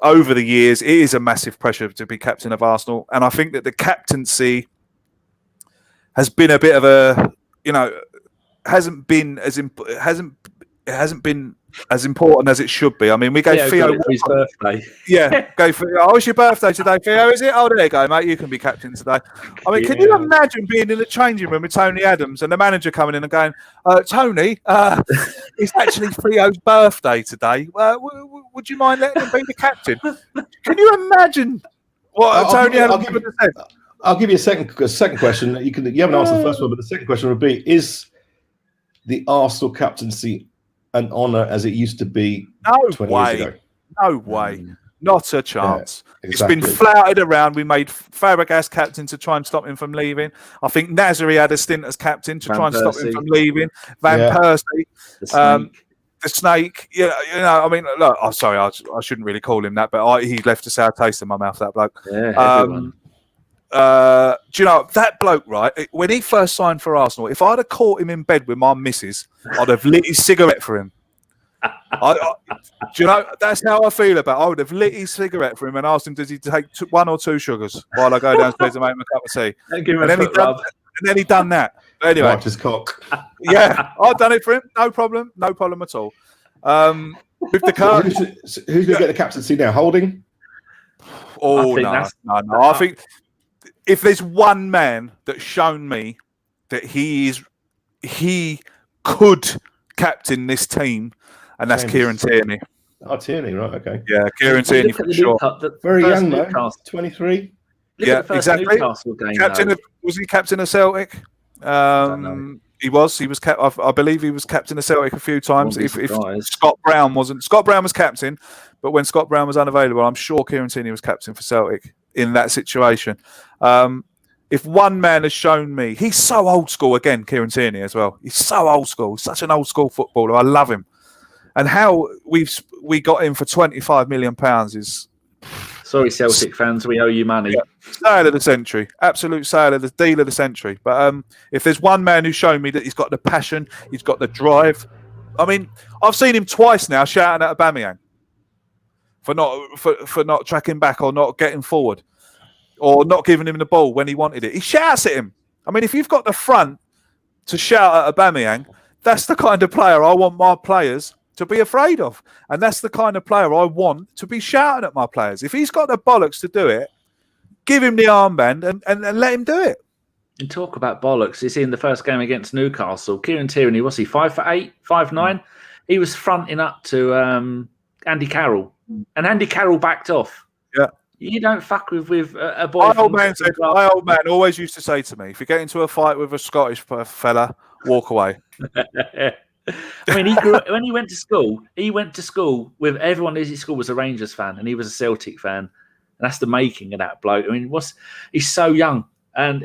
over the years, it is a massive pressure to be captain of Arsenal, and I think that the captaincy has been a bit of a hasn't been as important as it should be. I mean, we gave Theo for his birthday. It's your birthday today, Theo, is it? Oh, there you go, mate. You can be captain today. I mean, can you imagine being in the changing room with Tony Adams and the manager coming in and going, Tony, it's actually Theo's birthday today. Would you mind letting him be the captain? Can you imagine what Tony Adams would have said? I'll give you a second question. You haven't answered the first one, but the second question would be: is the Arsenal captaincy an honour as it used to be 20 years ago? No way. Not a chance. Yeah, exactly. It's been flouted around. We made Fabregas captain to try and stop him from leaving. I think Nasri had a stint as captain to try and stop him from leaving. Van Persie. The snake. I mean, look, I'm sorry, I shouldn't really call him that, but he left a sour taste in my mouth, that bloke. Yeah, do you know that bloke, right? When he first signed for Arsenal, if I'd have caught him in bed with my missus, I'd have lit his cigarette for him. Do you know, that's how I feel about it. I would have lit his cigarette for him and asked him, does he take 1 or 2 sugars while I go downstairs and make him a cup of tea? And then he done that. But anyway, Marked his cock. Yeah, I've done it for him. No problem at all. With the car, who's going to get the captaincy now? Holding? Oh, no. I think if there's one man that's shown me that he could captain this team, and that's Kieran Tierney. Oh, Tierney, right? Okay. Yeah, Kieran Tierney for sure. Very young, though. 23. Exactly. Game, was he captain of Celtic? He was. I believe he was captain of Celtic a few times. If Scott Brown wasn't, Scott Brown was captain, but when Scott Brown was unavailable, I'm sure Kieran Tierney was captain for Celtic in that situation. If one man has shown me, he's so old school again, Kieran Tierney as well. He's so old school, such an old school footballer. I love him, and how we got him for £25 million is. Sorry, Celtic fans, we owe you money. Yeah. Sale of the century, absolute sale of the deal of the century. But if there's one man who's shown me that he's got the passion, he's got the drive. I mean, I've seen him twice now shouting at Aubameyang for not tracking back or not getting forward or not giving him the ball when he wanted it. He shouts at him. I mean, if you've got the front to shout at Aubameyang, that's the kind of player I want my players to be afraid of. And that's the kind of player I want to be shouting at my players. If he's got the bollocks to do it, give him the armband and let him do it. And talk about bollocks. You see, in the first game against Newcastle, Kieran Tierney, was he 5'8", 5'9"? He was fronting up to Andy Carroll, and Andy Carroll backed off. Yeah. You don't fuck with a boy. My old man always used to say to me, if you get into a fight with a Scottish fella, walk away. I mean, when he went to school with everyone at his school was a Rangers fan, and he was a Celtic fan. And that's the making of that bloke. I mean, he's so young, and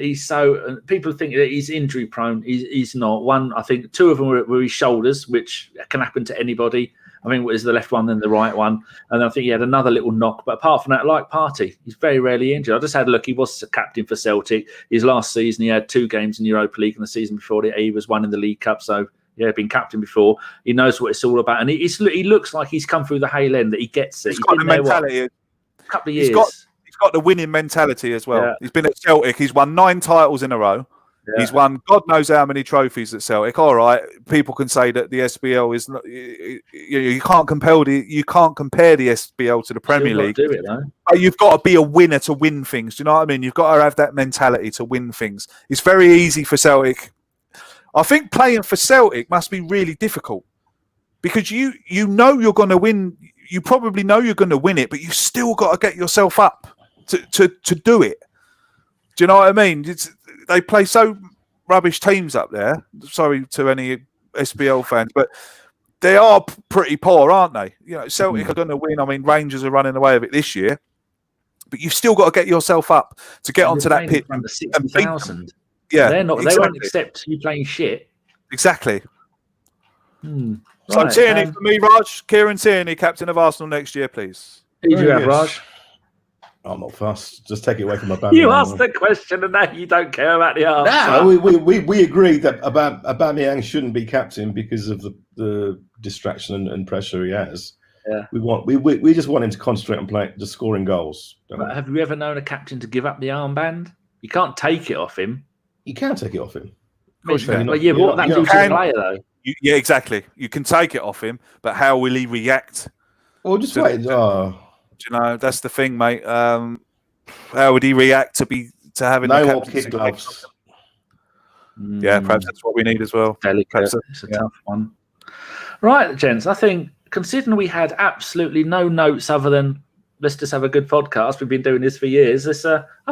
people think that he's injury prone. He's not. I think two of them were his shoulders, which can happen to anybody. I mean, it was the left one, then the right one. And I think he had another little knock. But apart from that, like Partey, he's very rarely injured. I just had a look. He was captain for Celtic. His last season, he had 2 games in the Europa League, and the season before that, he was 1 in the League Cup. So, yeah, been captain before. He knows what it's all about. And he looks like he's come through the Hale End, that he gets it. He's got the mentality. A couple of years. He's got the winning mentality as well. Yeah. He's been at Celtic. He's won 9 titles in a row. Yeah. He's won God knows how many trophies at Celtic. All right, people can say that the SBL is not. You can't compare the SBL to the Premier League. Do it, though. You've got to be a winner to win things. Do you know what I mean? You've got to have that mentality to win things. It's very easy for Celtic. I think playing for Celtic must be really difficult because you know you're going to win. You probably know you're going to win it, but you still got to get yourself up to do it. Do you know what I mean? They play so rubbish teams up there. Sorry to any SBL fans, but they are pretty poor, aren't they? You know, Celtic are going to win. I mean, Rangers are running away with it this year, but you've still got to get yourself up to get onto that pitch. Under 60,000. Yeah, they're not. Exactly. They won't accept you playing shit. Exactly. Right, so Tierney for me, Raj. Kieran Tierney, captain of Arsenal next year, please. Who do you have, Raj? I'm not fussed. Just take it away from Aubameyang. You asked the question and now you don't care about the answer. No, we agreed that Aubameyang shouldn't be captain because of the distraction and pressure he has. Yeah. We just want him to concentrate on just scoring goals. But have you ever known a captain to give up the armband? You can't take it off him. You can take it off him. But what that do to the player, though? Yeah, exactly. You can take it off him, but how will he react? Well, just wait. You know, that's the thing, mate. How would he react to having no more kid gloves? Yeah, perhaps that's what we need as well. It's a tough one. Right, gents. I think considering we had absolutely no notes other than let's just have a good podcast. We've been doing this for years. I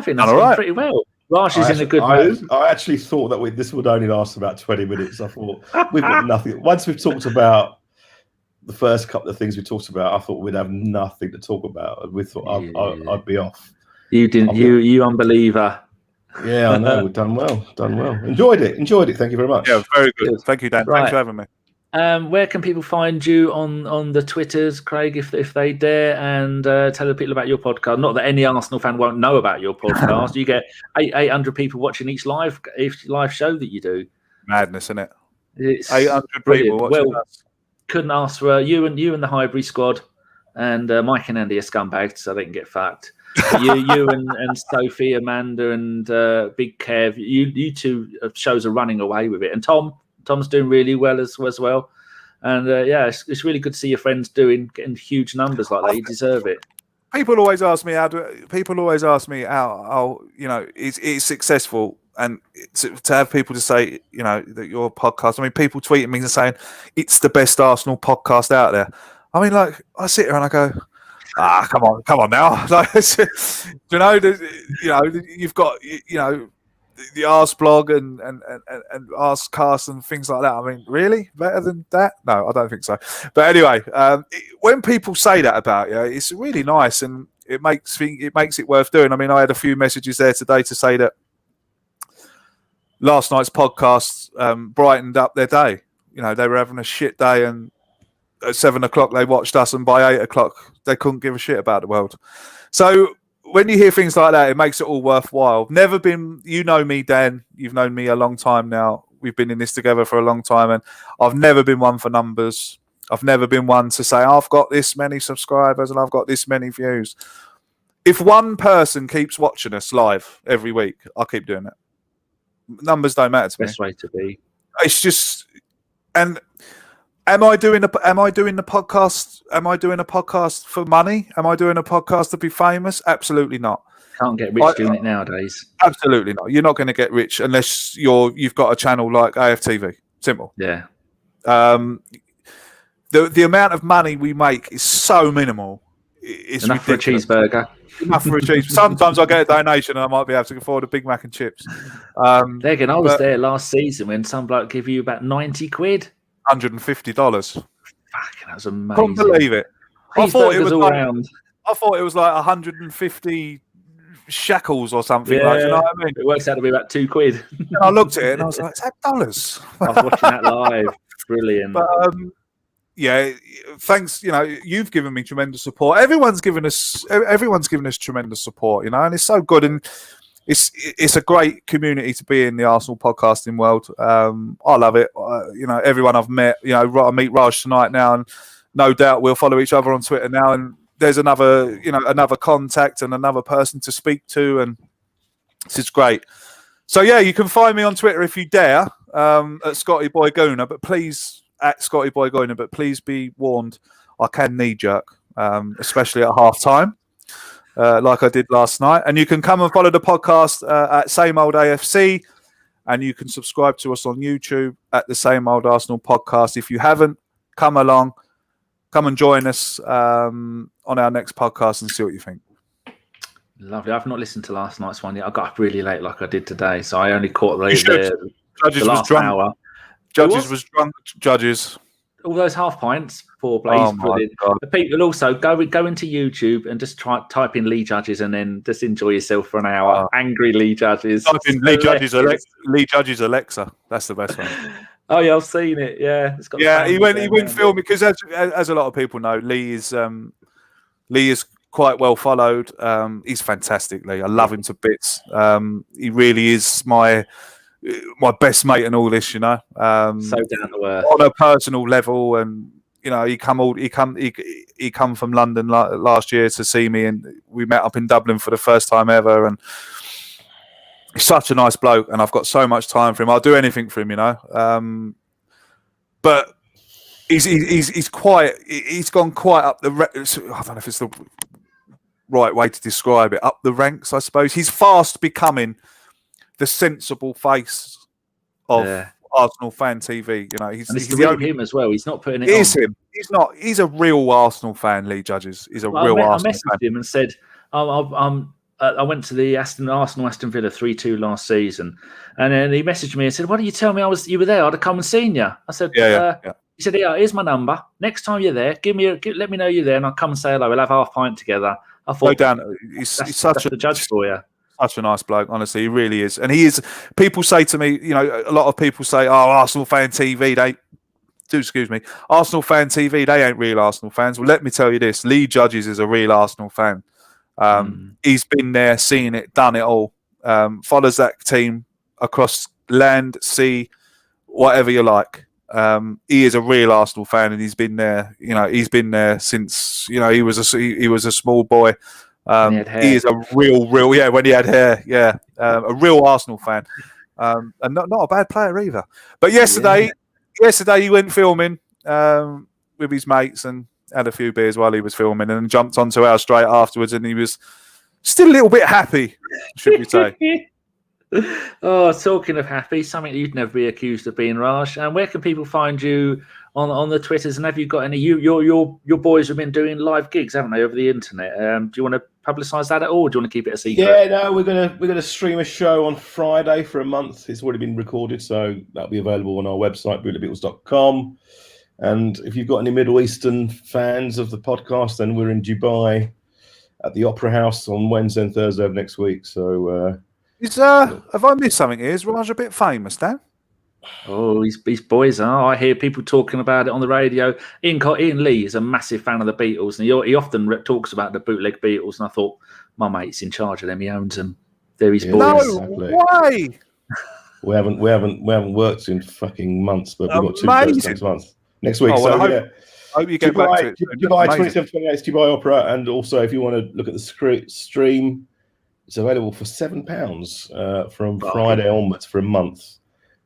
think that's gone pretty well. Raj is in a good mood. I actually thought that this would only last about 20 minutes. I thought we've got nothing. Once we've talked about the first couple of things we talked about, I thought we'd have nothing to talk about. And we thought I'd be off. You didn't. You unbeliever. Yeah, I know. We've done well. Enjoyed it. Thank you very much. Yeah, very good. Thank you, Dan. Right. Thanks for having me. Where can people find you on the Twitters, Craig, if they dare, and tell the people about your podcast? Not that any Arsenal fan won't know about your podcast. You get 800 people watching each live show that you do. Madness, isn't it? It's 800 people watching us. Couldn't ask for you and the Highbury squad, and Mike and Andy are scumbags, so they can get fucked. you and Sophie, Amanda, and Big Kev, you two shows are running away with it, and Tom's doing really well as well, and it's really good to see your friends getting huge numbers like that. You deserve it. People always ask me how you know it's successful, and to have people to say that your podcast. I mean, people tweeting me and saying it's the best Arsenal podcast out there. I mean, like I sit here and I go, come on now, like, you've got the Arse blog and Arse cast and things like that. I mean, really? Better than that? No, I don't think so. But anyway, when people say that about you, it's really nice and it makes it worth doing. I mean, I had a few messages there today to say that last night's podcast brightened up their day. You know, they were having a shit day and at 7 o'clock they watched us and by 8 o'clock they couldn't give a shit about the world. So when you hear things like that, it makes it all worthwhile. Never been, me, Dan, you've known me a long time now. We've been in this together for a long time, and I've never been one for numbers. I've never been one to say, I've got this many subscribers and I've got this many views. If one person keeps watching us live every week, I'll keep doing it. Numbers don't matter to me. Best way to be. It's just, and Am I doing the podcast? Am I doing a podcast for money? Am I doing a podcast to be famous? Absolutely not. Can't get rich doing it nowadays. Absolutely not. You're not going to get rich unless you've got a channel like AFTV. Simple. Yeah. The amount of money we make is so minimal. It's enough ridiculous. For a cheeseburger. Enough for a cheeseburger. Sometimes I get a donation and I might be able to afford a Big Mac and chips. Again, I was there last season when some bloke gave you about 90 quid. $150. Fucking, that was amazing. Couldn't believe it. I thought it was like 150 shekels or something. Yeah, like, you know what I mean? It works out to be about £2. And I looked at it and I was like, is that dollars? I was watching that live. Brilliant. But yeah, thanks. You know, you've given me tremendous support. Everyone's given us tremendous support. You know, and it's so good, and it's a great community to be in, the Arsenal podcasting world. I love it. You know, everyone I've met. You know, I meet Raj tonight now, and no doubt we'll follow each other on Twitter now. And there's another contact and another person to speak to, and this is great. So yeah, you can find me on Twitter if you dare at Scotty Boy Gooner, but please. At Scotty Boy Goiner, but please be warned, I can knee jerk, especially at half time, like I did last night. And you can come and follow the podcast at Same Old AFC, and you can subscribe to us on YouTube at the Same Old Arsenal Podcast. If you haven't, come along, come and join us on our next podcast and see what you think. Lovely. I've not listened to last night's one yet. I got up really late like I did today, so I only caught the last hour. Judges was drunk. Judges. All those half pints, poor Blaze. The people also go into YouTube and just type in Lee Judges and then just enjoy yourself for an hour. Angry Lee Judges. Type in Lee Judges Alexa. That's the best one. Oh yeah, I've seen it. Yeah, it's got he went filming because as a lot of people know, Lee is quite well followed. He's fantastic, Lee. I love him to bits. He really is my best mate and all this, you know. So down to earth on a personal level, and you know, he come from London last year to see me, and we met up in Dublin for the first time ever. And he's such a nice bloke, and I've got so much time for him. I'll do anything for him, you know. But he's gone quite up the. I don't know if it's the right way to describe it. Up the ranks, I suppose. He's fast becoming the sensible face of Arsenal fan TV. You know, he's the only him as well. He's not putting it. It is him. He's not. He's a real Arsenal fan. Lee Judges. He's a real Arsenal fan. I messaged him and said, I went to the Arsenal Aston Villa 3-2 last season, and then he messaged me and said, "Why didn't you tell me you were there? I'd have come and seen you." I said, yeah. He said, "Yeah, here's my number. Next time you're there, let me know you're there, and I'll come and say hello. We'll have half pint together." I thought, no doubt, he's such a judge for you. Such a nice bloke, honestly, he really is. And he is. People say to me, you know, a lot of people say, "Oh, Arsenal fan TV, Arsenal fan TV, they ain't real Arsenal fans." Well, let me tell you this: Lee Judges is a real Arsenal fan. He's been there, seen it, done it all. Follows that team across land, sea, whatever you like. He is a real Arsenal fan, and he's been there. You know, he's been there since he was a small boy. He is a real when he had hair, a real Arsenal fan, and not a bad player either. But yesterday he went filming with his mates and had a few beers while he was filming, and jumped onto ours straight afterwards, and he was still a little bit happy, should we say? Oh, talking of happy, something you'd never be accused of being, Raj. And where can people find you on the Twitters? And have you got any? Your boys have been doing live gigs, haven't they, over the internet? Do you want to publicise that at all? Or do you want to keep it a secret? Yeah, no, we're gonna stream a show on Friday for a month. It's already been recorded, so that'll be available on our website, bootlebeatles.com. And if you've got any Middle Eastern fans of the podcast, then we're in Dubai at the Opera House on Wednesday and Thursday of next week. So. Have I missed something here? Is Raj a bit famous, Dan? Oh, his boys are. I hear people talking about it on the radio. Ian Lee is a massive fan of the Beatles, and he often talks about the bootleg Beatles. And I thought, my mate's in charge of them. He owns them. They're his boys. No way. We haven't worked in fucking months, but we've got 2 shows next week. I hope you get back to it. Dubai 27-28 Dubai Opera, and also if you want to look at the stream. It's available for £7 from Friday onwards for a month,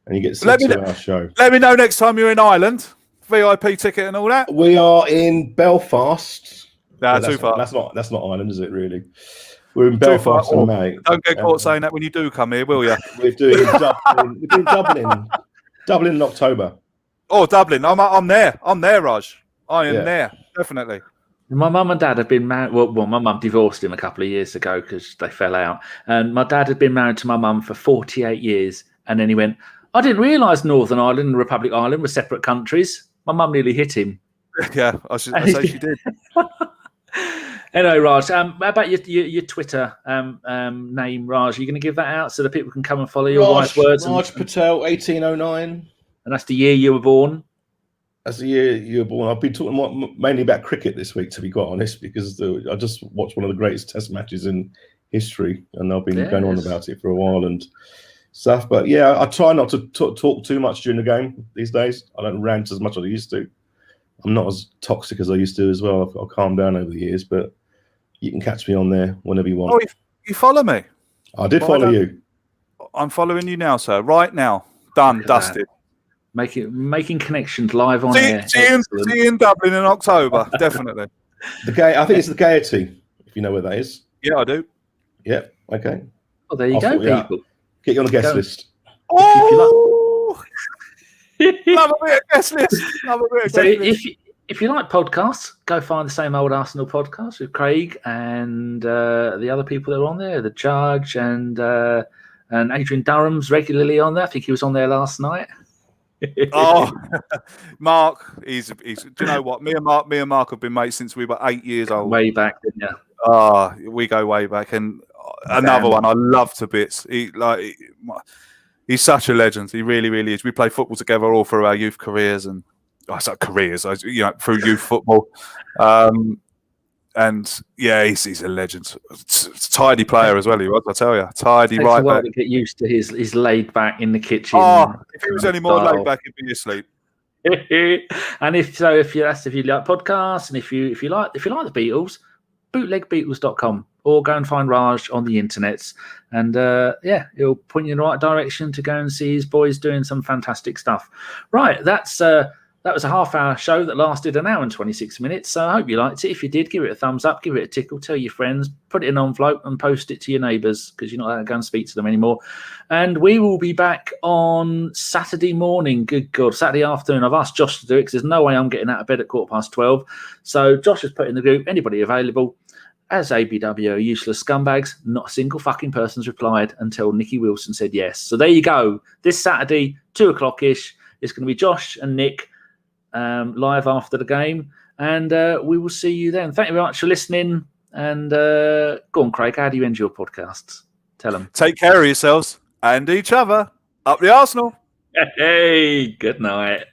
and you get 6 hour show. Let me know next time you're in Ireland. VIP ticket and all that. We are in Belfast. Nah, too far. That's not Ireland, is it? Really? We're in Belfast in May. Don't get caught saying that when you do come here, will you? We're doing Dublin. We're doing Dublin in October. Oh, Dublin! I'm there. I'm there, Raj. I am there, definitely. My mum and dad have been married. Well, my mum divorced him a couple of years ago because they fell out. And my dad had been married to my mum for 48 years. And then he went, I didn't realise Northern Ireland and Republic Ireland were separate countries. My mum nearly hit him. Yeah, I say she did. Anyway, Raj, how about your Twitter name, Raj? Are you going to give that out so that people can come and follow your wise words? Raj Patel, 1809. And that's the year you were born? That's the year you were born. I've been talking mainly about cricket this week, to be quite honest, because I just watched one of the greatest Test matches in history, and I've been going on about it for a while and stuff. But yeah, I try not to talk too much during the game these days. I don't rant as much as I used to. I'm not as toxic as I used to as well. I've calmed down over the years, but you can catch me on there whenever you want. Oh, you follow me? I did follow you. I'm following you now, sir. Right now. Done. Dusted. Making connections live on air. See you in Dublin in October, definitely. I think it's the Gaiety, if you know where that is. Yeah, I do. Yeah, okay. Well, there you go, people. Get you on the guest list. Oh! Love a bit of guest list. If you like podcasts, go find the Same Old Arsenal podcast with Craig and the other people that are on there, the Judge and Adrian Durham's regularly on there. I think he was on there last night. Oh, Mark, he's. Do you know what? Me and Mark have been mates since we were 8 years old. Way back, didn't you? Oh, we go way back. And another one I love to bits. He's such a legend. He really, really is. We play football together all through our youth careers and through youth football. And yeah, he's a legend. Tidy player as well. He was, I tell you, tidy Takes right a while back. to get used to his laid back in the kitchen. Oh, if he was any more laid back, he'd be asleep. And if you like podcasts, and if you like the Beatles, bootlegbeatles.com, or go and find Raj on the internets, and it'll point you in the right direction to go and see his boys doing some fantastic stuff. Right, that was a half-hour show that lasted an hour and 26 minutes. So I hope you liked it. If you did, give it a thumbs up, give it a tickle, tell your friends, put it in an envelope and post it to your neighbours because you're not allowed to go and speak to them anymore. And we will be back on Saturday morning. Good God, Saturday afternoon. I've asked Josh to do it because there's no way I'm getting out of bed at 12:15. So Josh has put in the group, anybody available. As ABW are useless scumbags, not a single fucking person's replied until Nicky Wilson said yes. So there you go. This Saturday, 2:00-ish, it's going to be Josh and Nick live after the game, and we will see you then. Thank you very much for listening, and go on, Craig, how do you end your podcasts? Tell them. Take care of yourselves and each other. Up the Arsenal. Hey, good night.